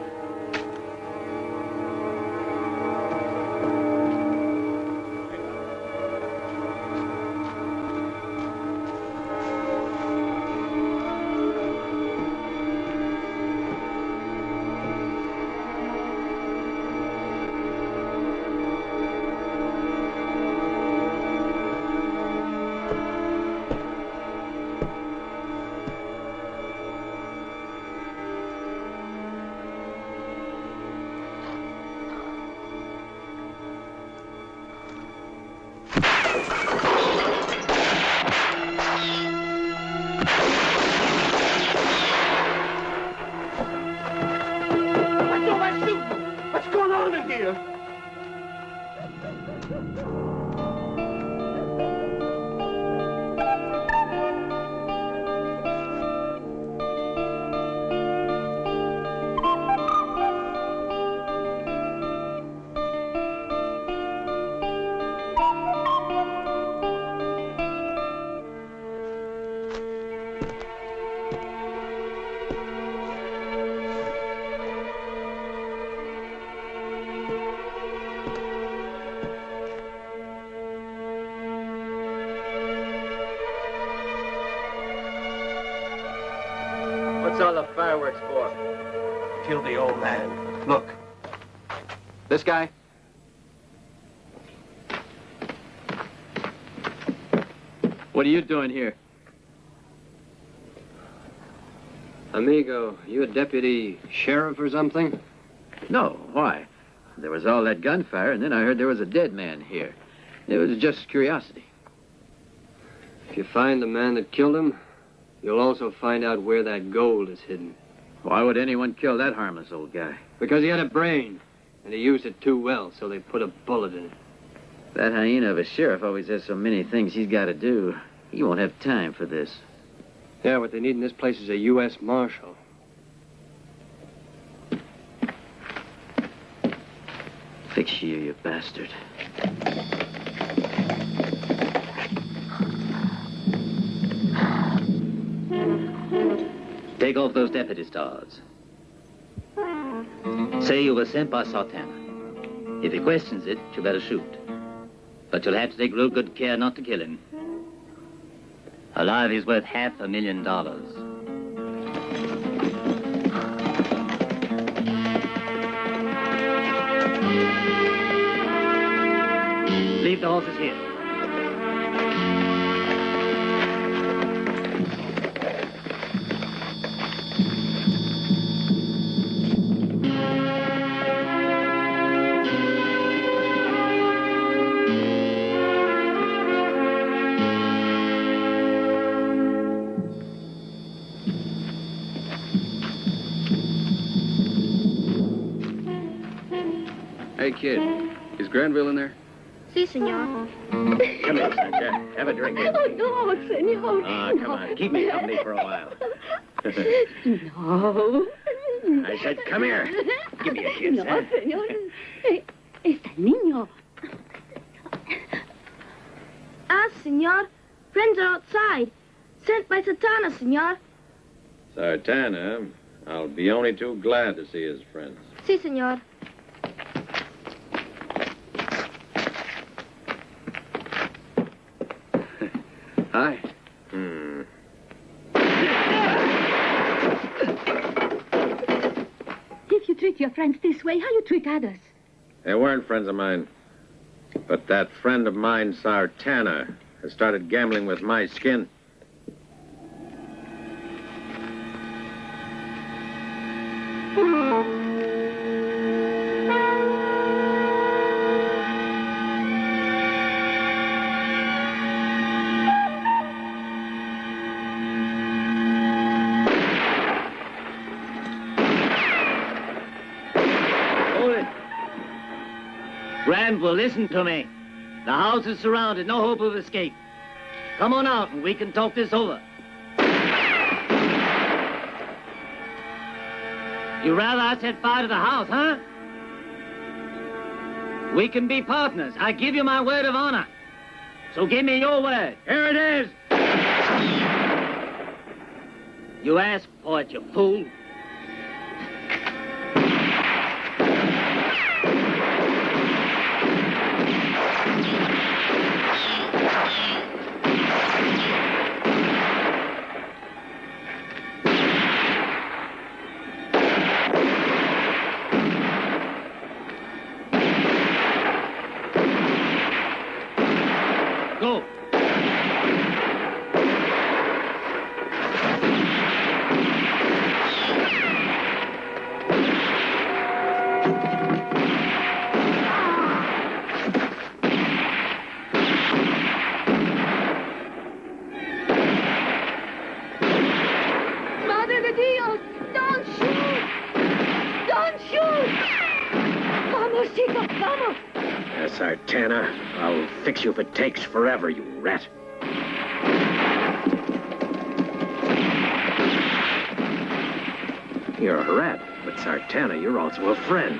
[SPEAKER 5] What's all the fireworks for?
[SPEAKER 1] Kill the old man. Look.
[SPEAKER 4] This guy? What are you doing here?
[SPEAKER 5] Amigo, you a deputy sheriff or something?
[SPEAKER 10] No, why? There was all that gunfire, and then I heard there was a dead man here. It was just curiosity.
[SPEAKER 5] If you find the man that killed him, you'll also find out where that gold is hidden.
[SPEAKER 10] Why would anyone kill that harmless old guy?
[SPEAKER 5] Because he had a brain, and he used it too well, so they put a bullet in it.
[SPEAKER 10] That hyena of a sheriff always has so many things he's got to do. He won't have time for this.
[SPEAKER 5] Yeah, what they need in this place is a U.S. Marshal.
[SPEAKER 8] Fix you bastard. Take off those deputy stars. Say you were sent by Sartana. If he questions it, you better shoot. But you'll have to take real good care not to kill him. Alive, he's worth $500,000. Leave the horses here.
[SPEAKER 4] Hey, kid, is Granville in there?
[SPEAKER 19] Si, senor.
[SPEAKER 10] Come here, Sancha. Have a drink.
[SPEAKER 17] Oh, no, senor.
[SPEAKER 10] Ah, come on. Keep me company for a while.
[SPEAKER 17] No.
[SPEAKER 10] I said, come here. Give me a kiss.
[SPEAKER 17] No,
[SPEAKER 10] huh?
[SPEAKER 17] senor. Está el niño.
[SPEAKER 19] Ah, senor. Friends are outside. Sent by Satana, senor.
[SPEAKER 10] Sartana? I'll be only too glad to see his friends.
[SPEAKER 19] Si, senor.
[SPEAKER 4] Hi.
[SPEAKER 17] your friends this way, how you treat others.
[SPEAKER 10] They weren't friends of mine. But that friend of mine, Sartana, has started gambling with my skin.
[SPEAKER 8] Granville, listen to me. The house is surrounded, no hope of escape. Come on out and we can talk this over. You rather I set fire to the house, huh? We can be partners. I give you my word of honor. So give me your word.
[SPEAKER 3] Here it is.
[SPEAKER 8] You asked for it, you fool. Go.
[SPEAKER 17] Madre de Dios, don't shoot! Don't shoot! Vamos, chica, vamos!
[SPEAKER 12] Sartana, I'll fix you if it takes forever, you rat. You're a rat, but Sartana, you're also a friend.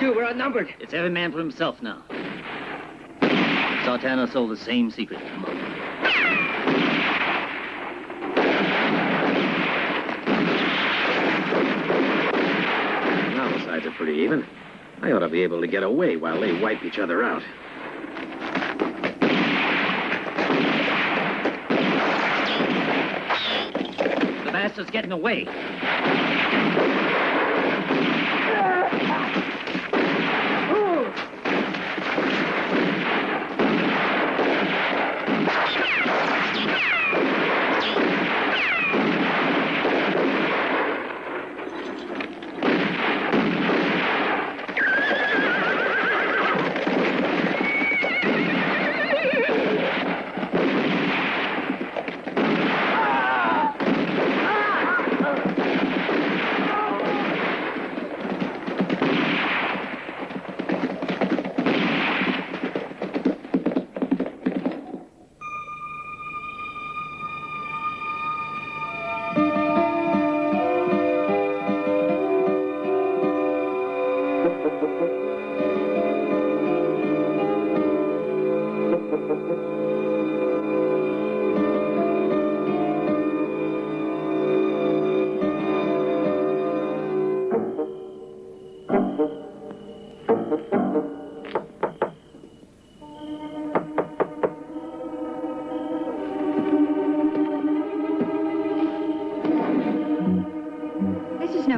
[SPEAKER 8] We're outnumbered. It's every man for himself now. Sartana sold the same secret to Monk.
[SPEAKER 12] Now the sides are pretty even. I ought to be able to get away while they wipe each other out.
[SPEAKER 8] The bastard's getting away.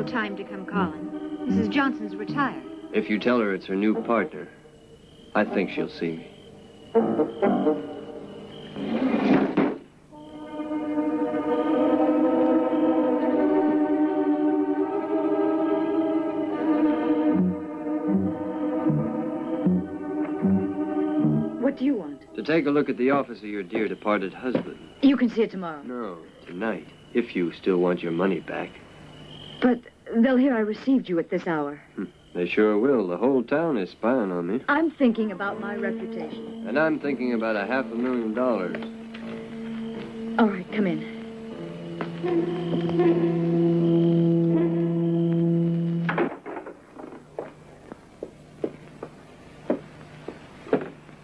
[SPEAKER 14] Time to come calling. Mrs. Johnson's retired.
[SPEAKER 5] If you tell her it's her new partner, I think she'll see me.
[SPEAKER 14] What do you want?
[SPEAKER 5] To take a look at the office of your dear departed husband.
[SPEAKER 14] You can see it tomorrow.
[SPEAKER 5] No, tonight, if you still want your money back.
[SPEAKER 14] But they'll hear I received you at this hour.
[SPEAKER 5] They sure will. The whole town is spying on me.
[SPEAKER 14] I'm thinking about my reputation.
[SPEAKER 5] And I'm thinking about $500,000.
[SPEAKER 14] All right, come in.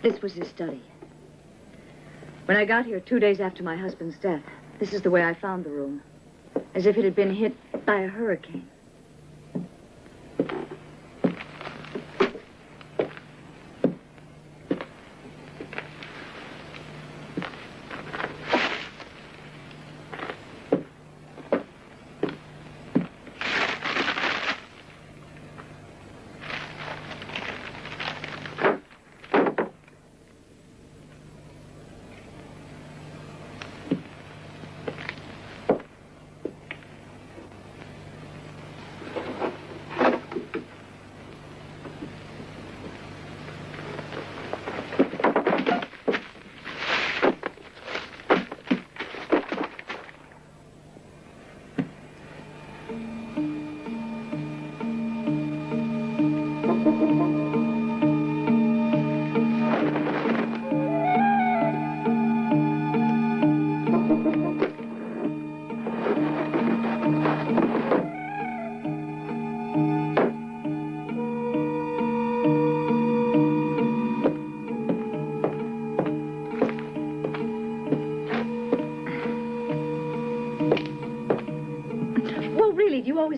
[SPEAKER 14] This was his study. When I got here 2 days after my husband's death, this is the way I found the room. As if it had been hit by a hurricane.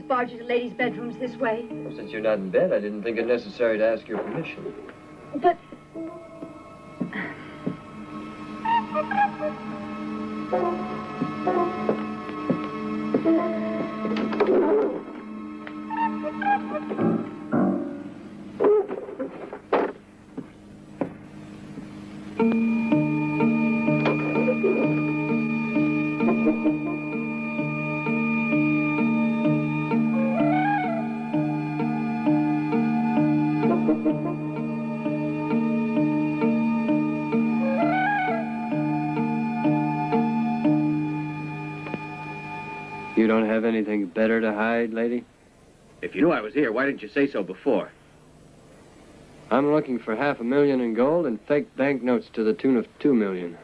[SPEAKER 14] Barge into ladies' bedrooms this way?
[SPEAKER 5] Well, since you're not in bed, I didn't think it necessary to ask your permission.
[SPEAKER 14] But...
[SPEAKER 5] You don't have anything better to hide, lady?
[SPEAKER 9] If you knew I was here, why didn't you say so before?
[SPEAKER 5] I'm looking for $500,000 in gold and fake banknotes to the tune of $2 million.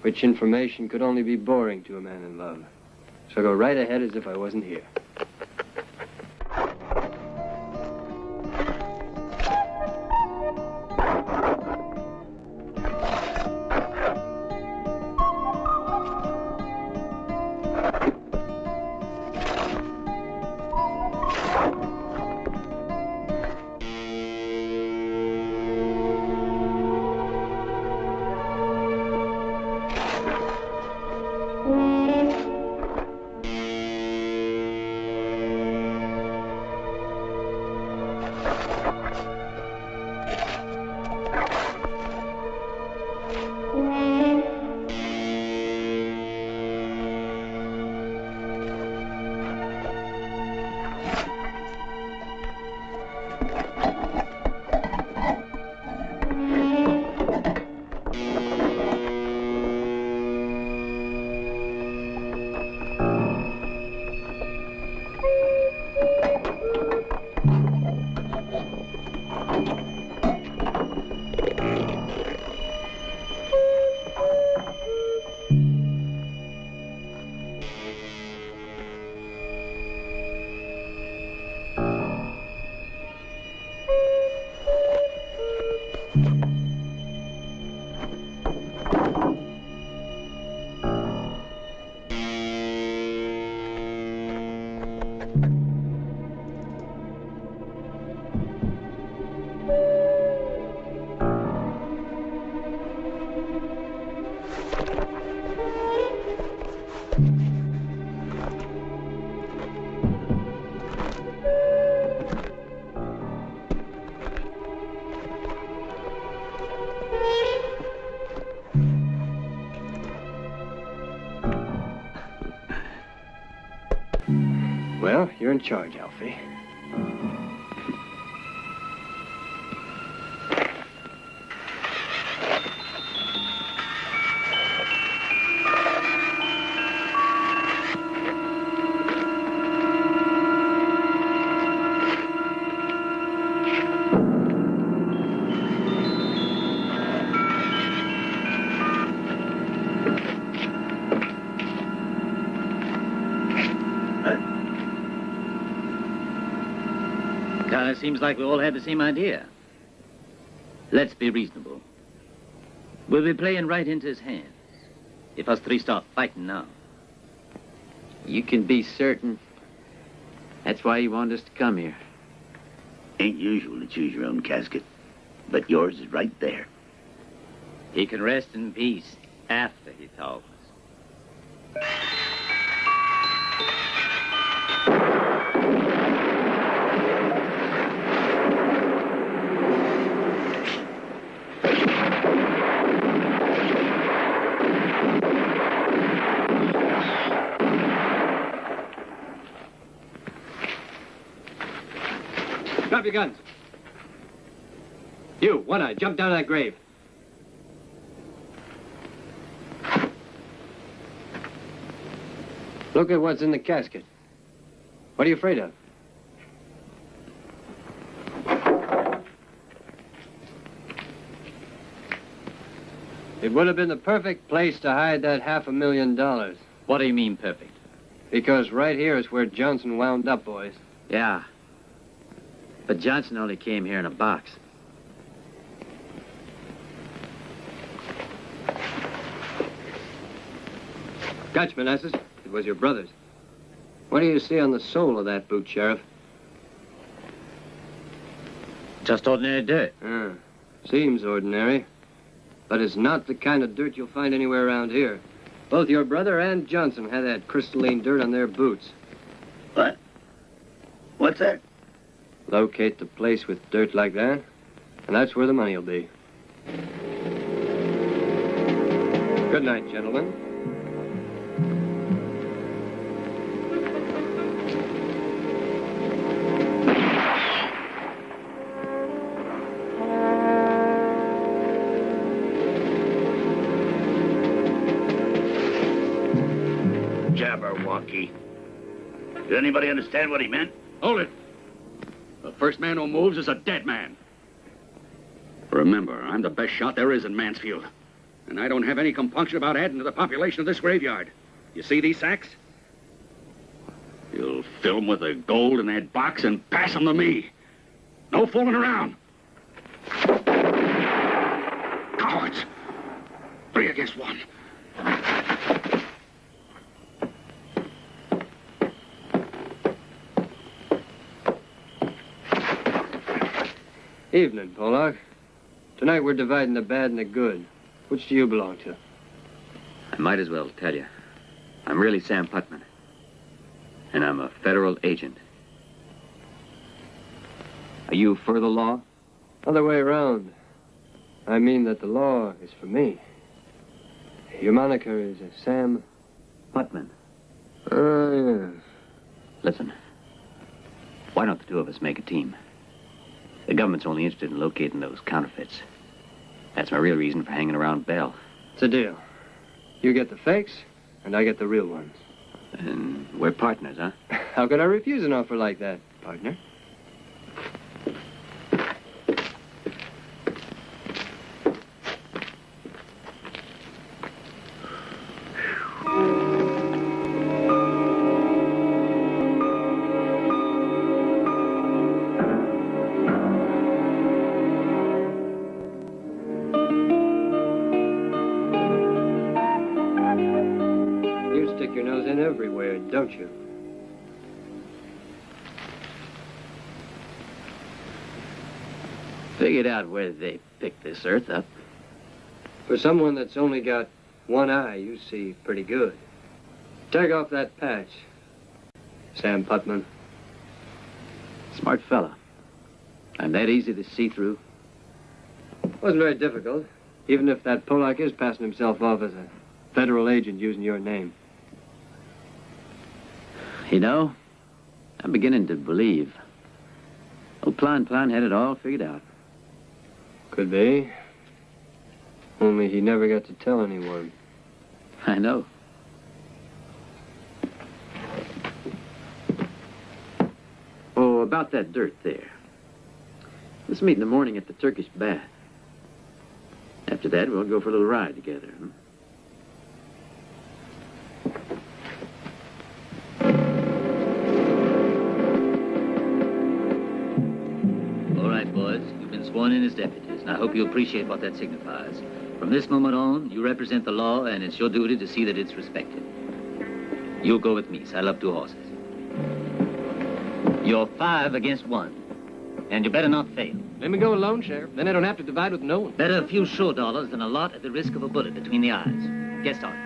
[SPEAKER 5] Which information could only be boring to a man in love. So go right ahead as if I wasn't here. Well, you're in charge, Alfie.
[SPEAKER 8] Well, it seems like we all had the same idea. Let's be reasonable. We'll be playing right into his hands if us three start fighting now.
[SPEAKER 5] You can be certain. That's why you wanted us to come here.
[SPEAKER 18] Ain't usual to choose your own casket, but yours is right there.
[SPEAKER 8] He can rest in peace after he talks.
[SPEAKER 5] Drop your guns. You, One-Eye, jump down that grave. Look at what's in the casket. What are you afraid of? It would have been the perfect place to hide that $500,000.
[SPEAKER 8] What do you mean, perfect?
[SPEAKER 5] Because right here is where Johnson wound up, boys.
[SPEAKER 8] Yeah. But Johnson only came here in a box.
[SPEAKER 5] Gotcha, Manassas. It was your brother's. What do you see on the sole of that boot, Sheriff?
[SPEAKER 8] Just ordinary dirt.
[SPEAKER 5] Seems ordinary. But it's not the kind of dirt you'll find anywhere around here. Both your brother and Johnson had that crystalline dirt on their boots.
[SPEAKER 18] What? What's that?
[SPEAKER 5] Locate the place with dirt like that, and that's where the money will be. Good night, gentlemen.
[SPEAKER 18] Jabberwocky. Did anybody understand what he meant?
[SPEAKER 15] Hold it. The first man who moves is a dead man. Remember, I'm the best shot there is in Mansfield. And I don't have any compunction about adding to the population of this graveyard. You see these sacks? You'll fill them with the gold in that box and pass them to me. No fooling around. Cowards. 3 against 1.
[SPEAKER 5] Evening, Pollock. Tonight we're dividing the bad and the good. Which do you belong to?
[SPEAKER 8] I might as well tell you. I'm really Sam Putman. And I'm a federal agent. Are you for the law?
[SPEAKER 5] Other way around. I mean that the law is for me. Your moniker is Sam
[SPEAKER 8] Putman.
[SPEAKER 5] Oh, yeah.
[SPEAKER 8] Listen. Why don't the two of us make a team? The government's only interested in locating those counterfeits. That's my real reason for hanging around Bell.
[SPEAKER 5] It's a deal. You get the fakes, and I get the real ones.
[SPEAKER 8] And we're partners, huh?
[SPEAKER 5] How could I refuse an offer like that, partner? Everywhere, don't you?
[SPEAKER 8] Figured out where they picked this earth up.
[SPEAKER 5] For someone that's only got one eye, you see pretty good. Take off that patch, Sam Putman.
[SPEAKER 8] Smart fella. I'm that easy to see through.
[SPEAKER 5] Wasn't very difficult, even if that Pollock is passing himself off as a federal agent using your name.
[SPEAKER 8] You know, I'm beginning to believe. Old Plan had it all figured out.
[SPEAKER 5] Could be. Only he never got to tell anyone.
[SPEAKER 8] I know. Oh, about that dirt there. Let's meet in the morning at the Turkish Bath. After that, we'll go for a little ride together, huh? sworn in as deputies, and I hope you appreciate what that signifies. From this moment on, you represent the law, and it's your duty to see that it's respected. You'll go with me. Saddle up 2 horses. You're 5 against 1, and you better not fail.
[SPEAKER 12] Let me go alone, Sheriff. Then I don't have to divide with no one.
[SPEAKER 8] Better a few sure dollars than a lot at the risk of a bullet between the eyes. Get started.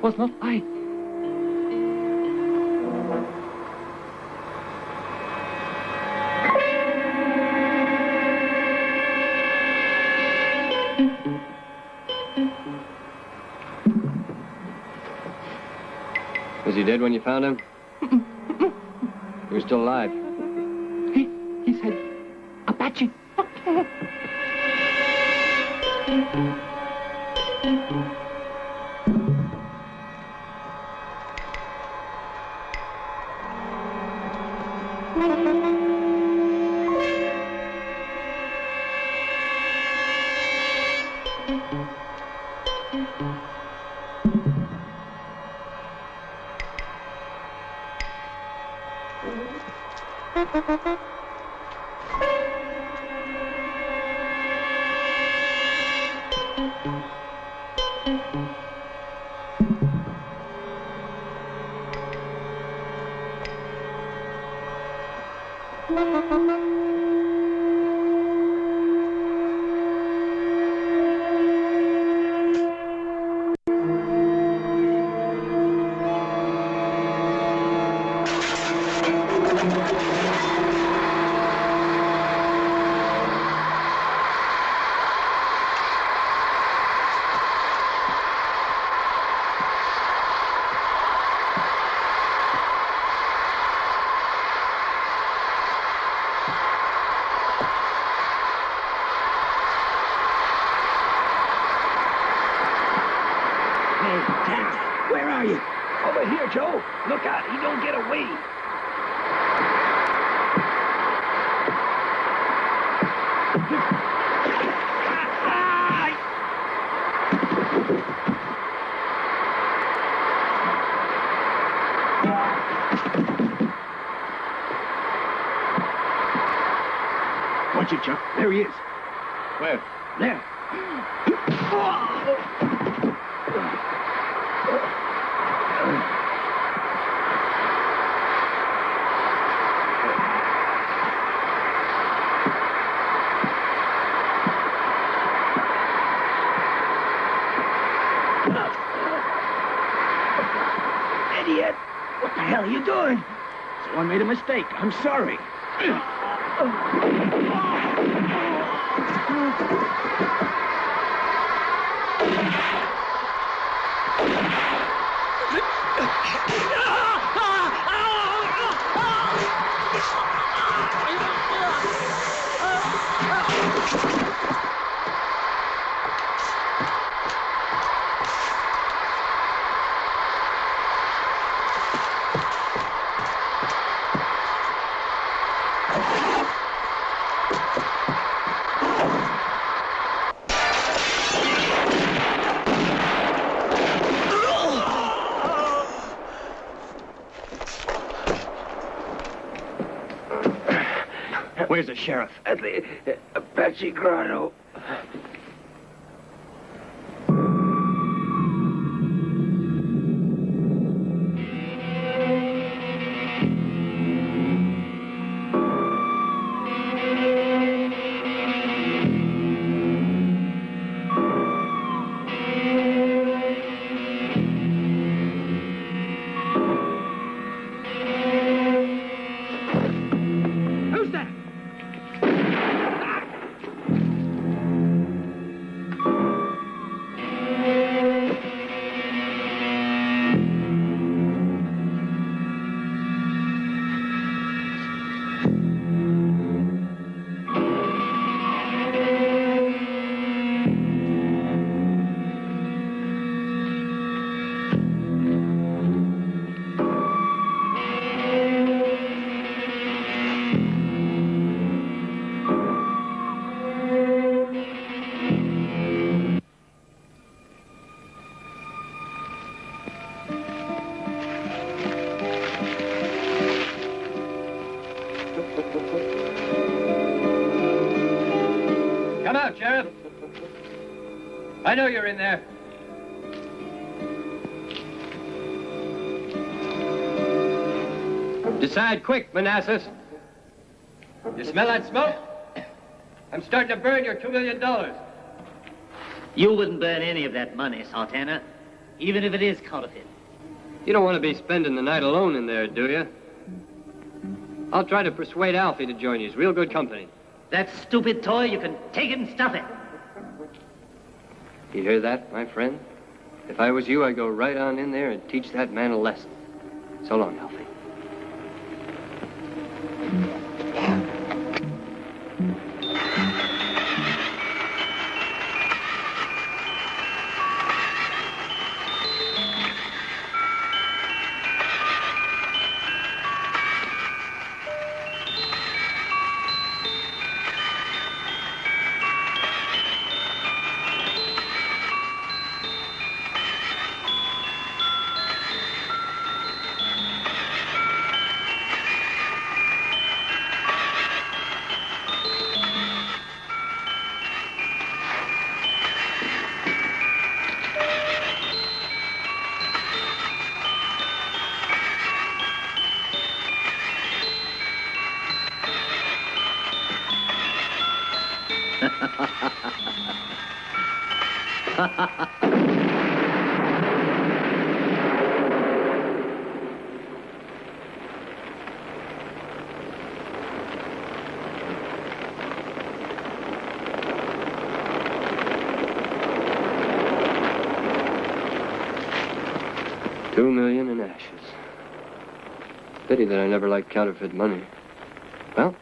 [SPEAKER 12] Was not I.
[SPEAKER 5] Was he dead when you found him? He was still alive.
[SPEAKER 12] He said, Apache.
[SPEAKER 1] Where are you? Over here, Joe. Look out, he don't get away. Watch it, Chuck. There he is.
[SPEAKER 5] Where?
[SPEAKER 1] There. Idiot! What the hell are you doing? Someone made a mistake. I'm sorry.
[SPEAKER 12] Where's the sheriff?
[SPEAKER 1] At the Apache Grotto.
[SPEAKER 5] out, Sheriff. I know you're in there. Decide quick, Manassas. You smell that smoke? I'm starting to burn your $2 million.
[SPEAKER 8] You wouldn't burn any of that money, Sartana, even if it is counterfeit.
[SPEAKER 5] You don't want to be spending the night alone in there, do you? I'll try to persuade Alfie to join you. He's real good company.
[SPEAKER 8] That stupid toy, you can take it and stuff it.
[SPEAKER 5] You hear that, my friend? If I was you, I'd go right on in there and teach that man a lesson. So long, Alfie. $2 million in ashes. Pity that I never liked counterfeit money. Well,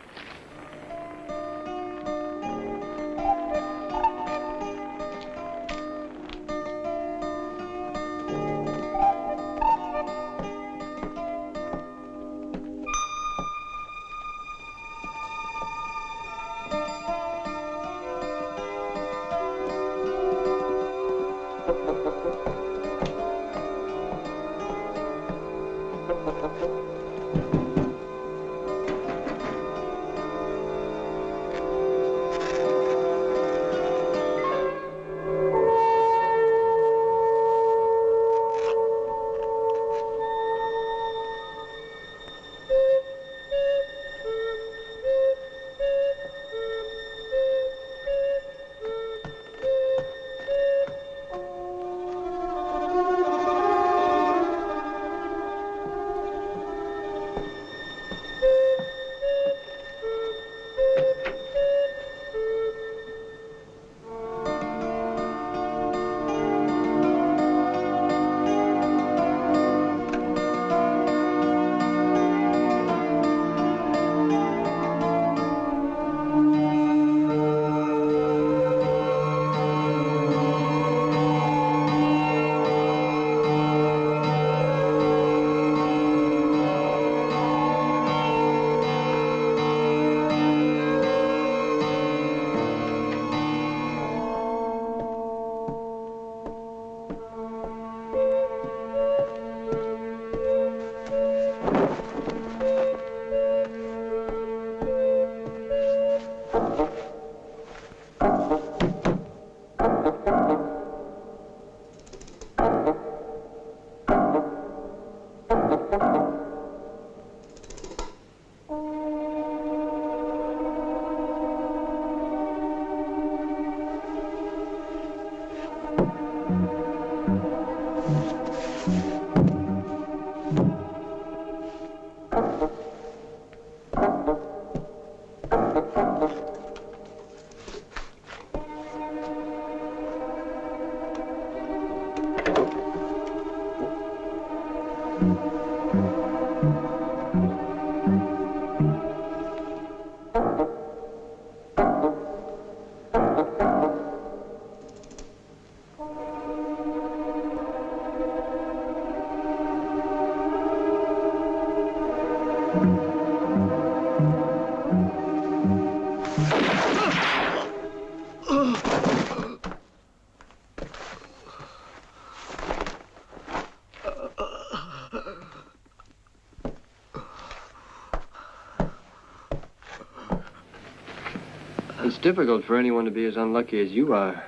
[SPEAKER 5] difficult for anyone to be as unlucky as you are.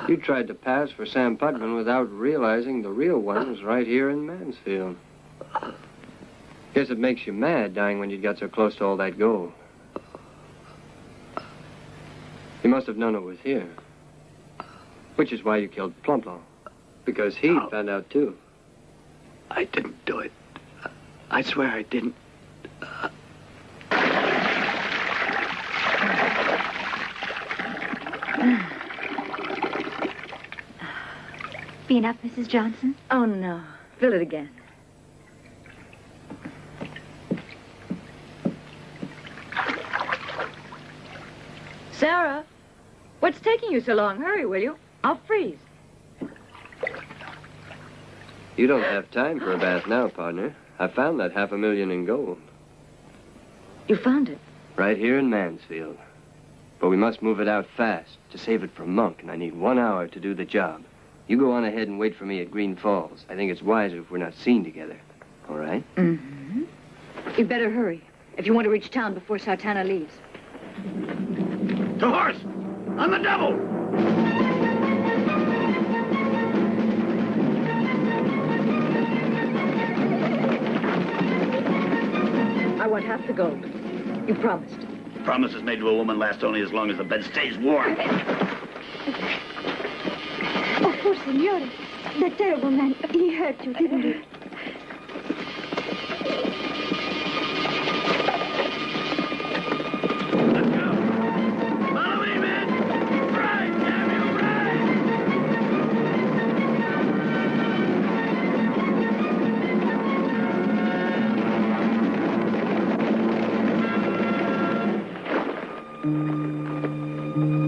[SPEAKER 5] You tried to pass for Sam Putman without realizing the real one was right here in Mansfield. Guess it makes you mad dying when you got so close to all that gold. You must have known it was here. Which is why you killed Plumplon. Because he found out, too.
[SPEAKER 18] I didn't do it. I swear I didn't.
[SPEAKER 14] Been up, Mrs. Johnson? Oh, no. Fill it again. Sarah, what's taking you so long? Hurry, will you? I'll freeze.
[SPEAKER 5] You don't have time for a bath now, partner. I found that $500,000 in gold.
[SPEAKER 14] You found it?
[SPEAKER 5] Right here in Mansfield. But we must move it out fast to save it for Monk, and I need 1 hour to do the job. You go on ahead and wait for me at Green Falls. I think it's wiser if we're not seen together. All right?
[SPEAKER 14] Mm-hmm. You'd better hurry if you want to reach town before Sartana leaves.
[SPEAKER 15] To horse! On the double!
[SPEAKER 14] I want half the gold. You promised.
[SPEAKER 18] Promises made to a woman last only as long as the bed stays warm.
[SPEAKER 17] Oh, poor Signore. That terrible man, he hurt you, didn't he?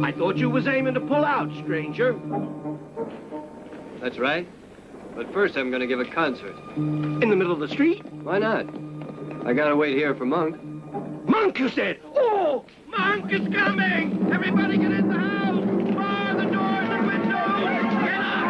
[SPEAKER 1] I thought you was aiming to pull out, stranger.
[SPEAKER 5] That's right. But first I'm going to give a concert.
[SPEAKER 1] In the middle of the street?
[SPEAKER 5] Why not? I got to wait here for Monk.
[SPEAKER 1] Monk, you said? Oh, Monk is coming! Everybody get in the house! Bar the doors and windows! Get up!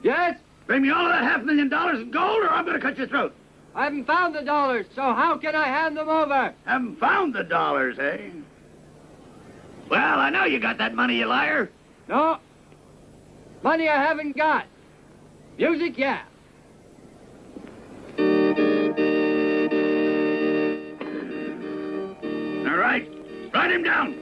[SPEAKER 15] Yes? Bring me all of that $500,000 in gold or I'm going to cut your throat.
[SPEAKER 5] I haven't found the dollars, so how can I hand them over?
[SPEAKER 15] Haven't found the dollars, eh? Well, I know you got that money, you liar.
[SPEAKER 5] No. Money I haven't got. Music, yeah.
[SPEAKER 15] All right. Write him down.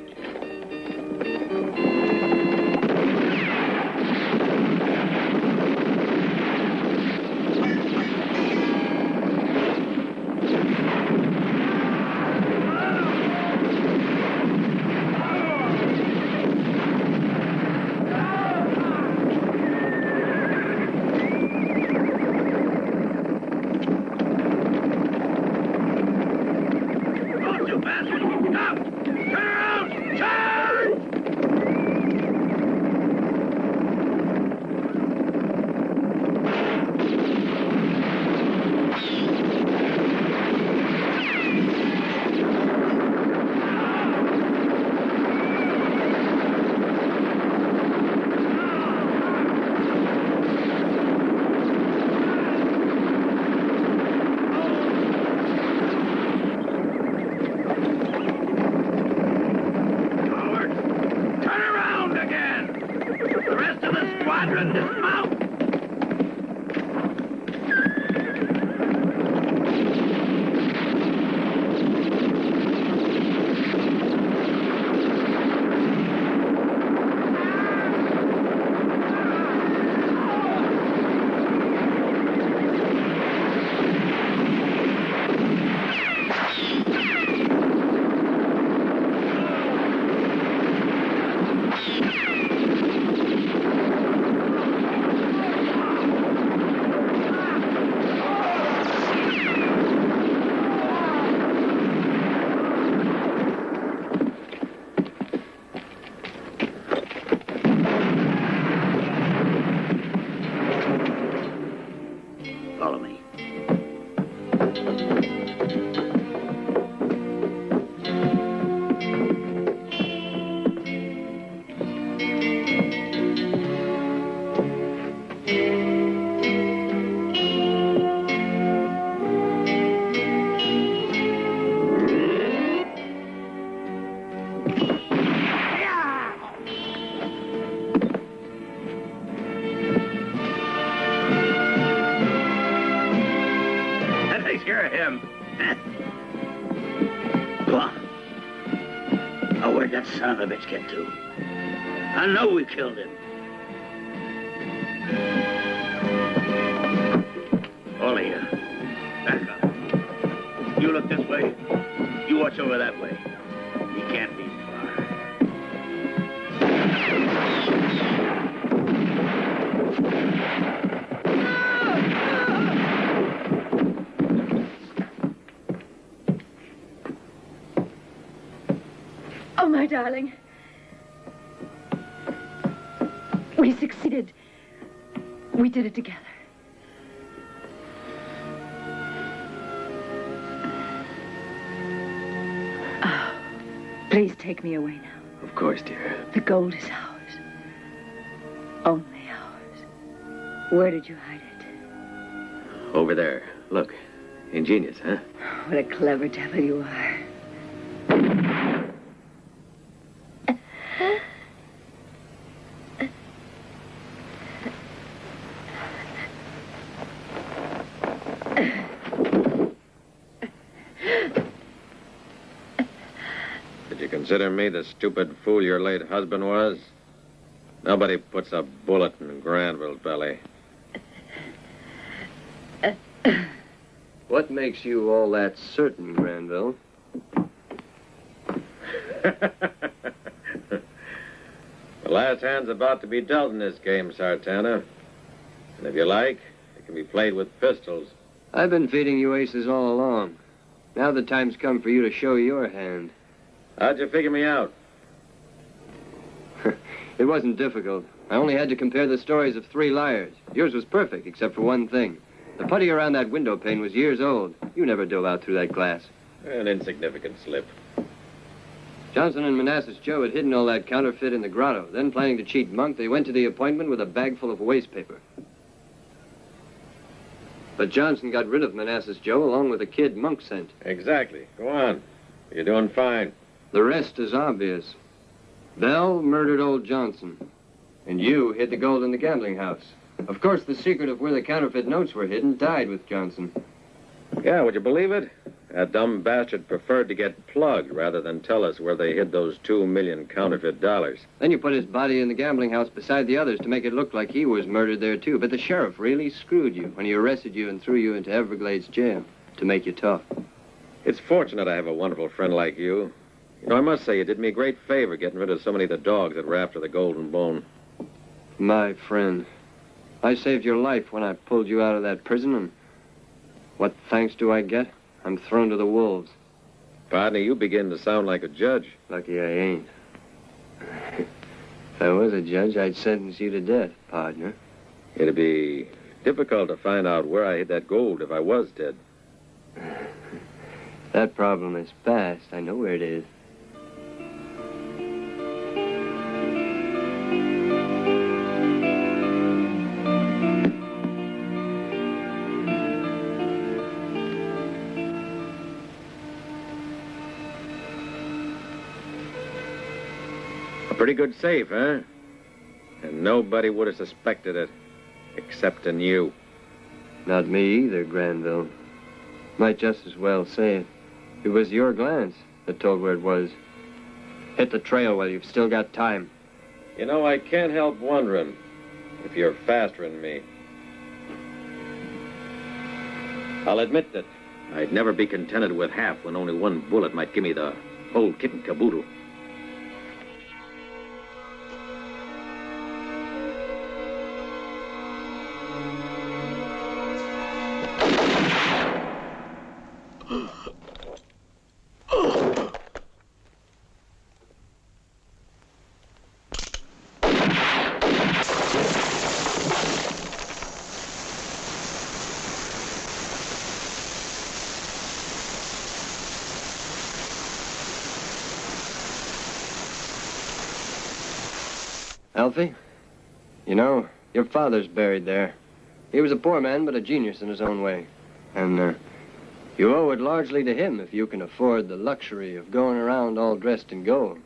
[SPEAKER 15] Send him out!
[SPEAKER 18] Follow me.
[SPEAKER 15] That takes care of him.
[SPEAKER 18] Go on. Now, where'd that son of a bitch get to? I know we killed him. All of you. Back up. You look this way. You watch over that way. He can't be far.
[SPEAKER 14] Oh, my darling. We succeeded. We did it together. Oh, please take me away now.
[SPEAKER 5] Of course, dear.
[SPEAKER 14] The gold is ours. Only ours. Where did you hide it?
[SPEAKER 5] Over there. Look. Ingenious, huh?
[SPEAKER 14] What a clever devil you are.
[SPEAKER 10] Did you consider me the stupid fool your late husband was? Nobody puts a bullet in Granville's belly.
[SPEAKER 5] What makes you all that certain, Granville?
[SPEAKER 10] The last hand's about to be dealt in this game, Sartana. And if you like, it can be played with pistols.
[SPEAKER 5] I've been feeding you aces all along. Now the time's come for you to show your hand.
[SPEAKER 10] How'd you figure me out?
[SPEAKER 5] It wasn't difficult. I only had to compare the stories of 3 liars. Yours was perfect, except for one thing. The putty around that window pane was years old. You never dove out through that glass.
[SPEAKER 10] An insignificant slip.
[SPEAKER 5] Johnson and Manassas Joe had hidden all that counterfeit in the grotto. Then, planning to cheat Monk, they went to the appointment with a bag full of waste paper. But Johnson got rid of Manassas Joe along with the kid Monk sent.
[SPEAKER 10] Exactly. Go on. You're doing fine.
[SPEAKER 5] The rest is obvious. Bell murdered old Johnson. And you hid the gold in the gambling house. Of course, the secret of where the counterfeit notes were hidden died with Johnson.
[SPEAKER 10] Yeah, would you believe it? That dumb bastard preferred to get plugged rather than tell us where they hid those 2 million counterfeit dollars.
[SPEAKER 5] Then you put his body in the gambling house beside the others to make it look like he was murdered there, too. But the sheriff really screwed you when he arrested you and threw you into Everglades jail to make you talk.
[SPEAKER 10] It's fortunate I have a wonderful friend like you. You know, I must say you did me a great favor getting rid of so many of the dogs that were after the golden bone.
[SPEAKER 5] My friend. I saved your life when I pulled you out of that prison, and what thanks do I get? I'm thrown to the wolves.
[SPEAKER 10] Partner, you begin to sound like a judge.
[SPEAKER 5] Lucky I ain't. If I was a judge, I'd sentence you to death, partner.
[SPEAKER 10] It'd be difficult to find out where I hid that gold if I was dead.
[SPEAKER 5] That problem is past. I know where it is.
[SPEAKER 10] A pretty good safe, huh? And nobody would have suspected it, except in you.
[SPEAKER 5] Not me either, Granville. Might just as well say it. It was your glance that told where it was. Hit the trail while you've still got time.
[SPEAKER 10] You know, I can't help wondering if you're faster than me. I'll admit that I'd never be contented with half when only one bullet might give me the whole kit and caboodle.
[SPEAKER 5] Alfie, you know, your father's buried there. He was a poor man, but a genius in his own way. And you owe it largely to him if you can afford the luxury of going around all dressed in gold.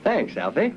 [SPEAKER 5] Thanks, Alfie.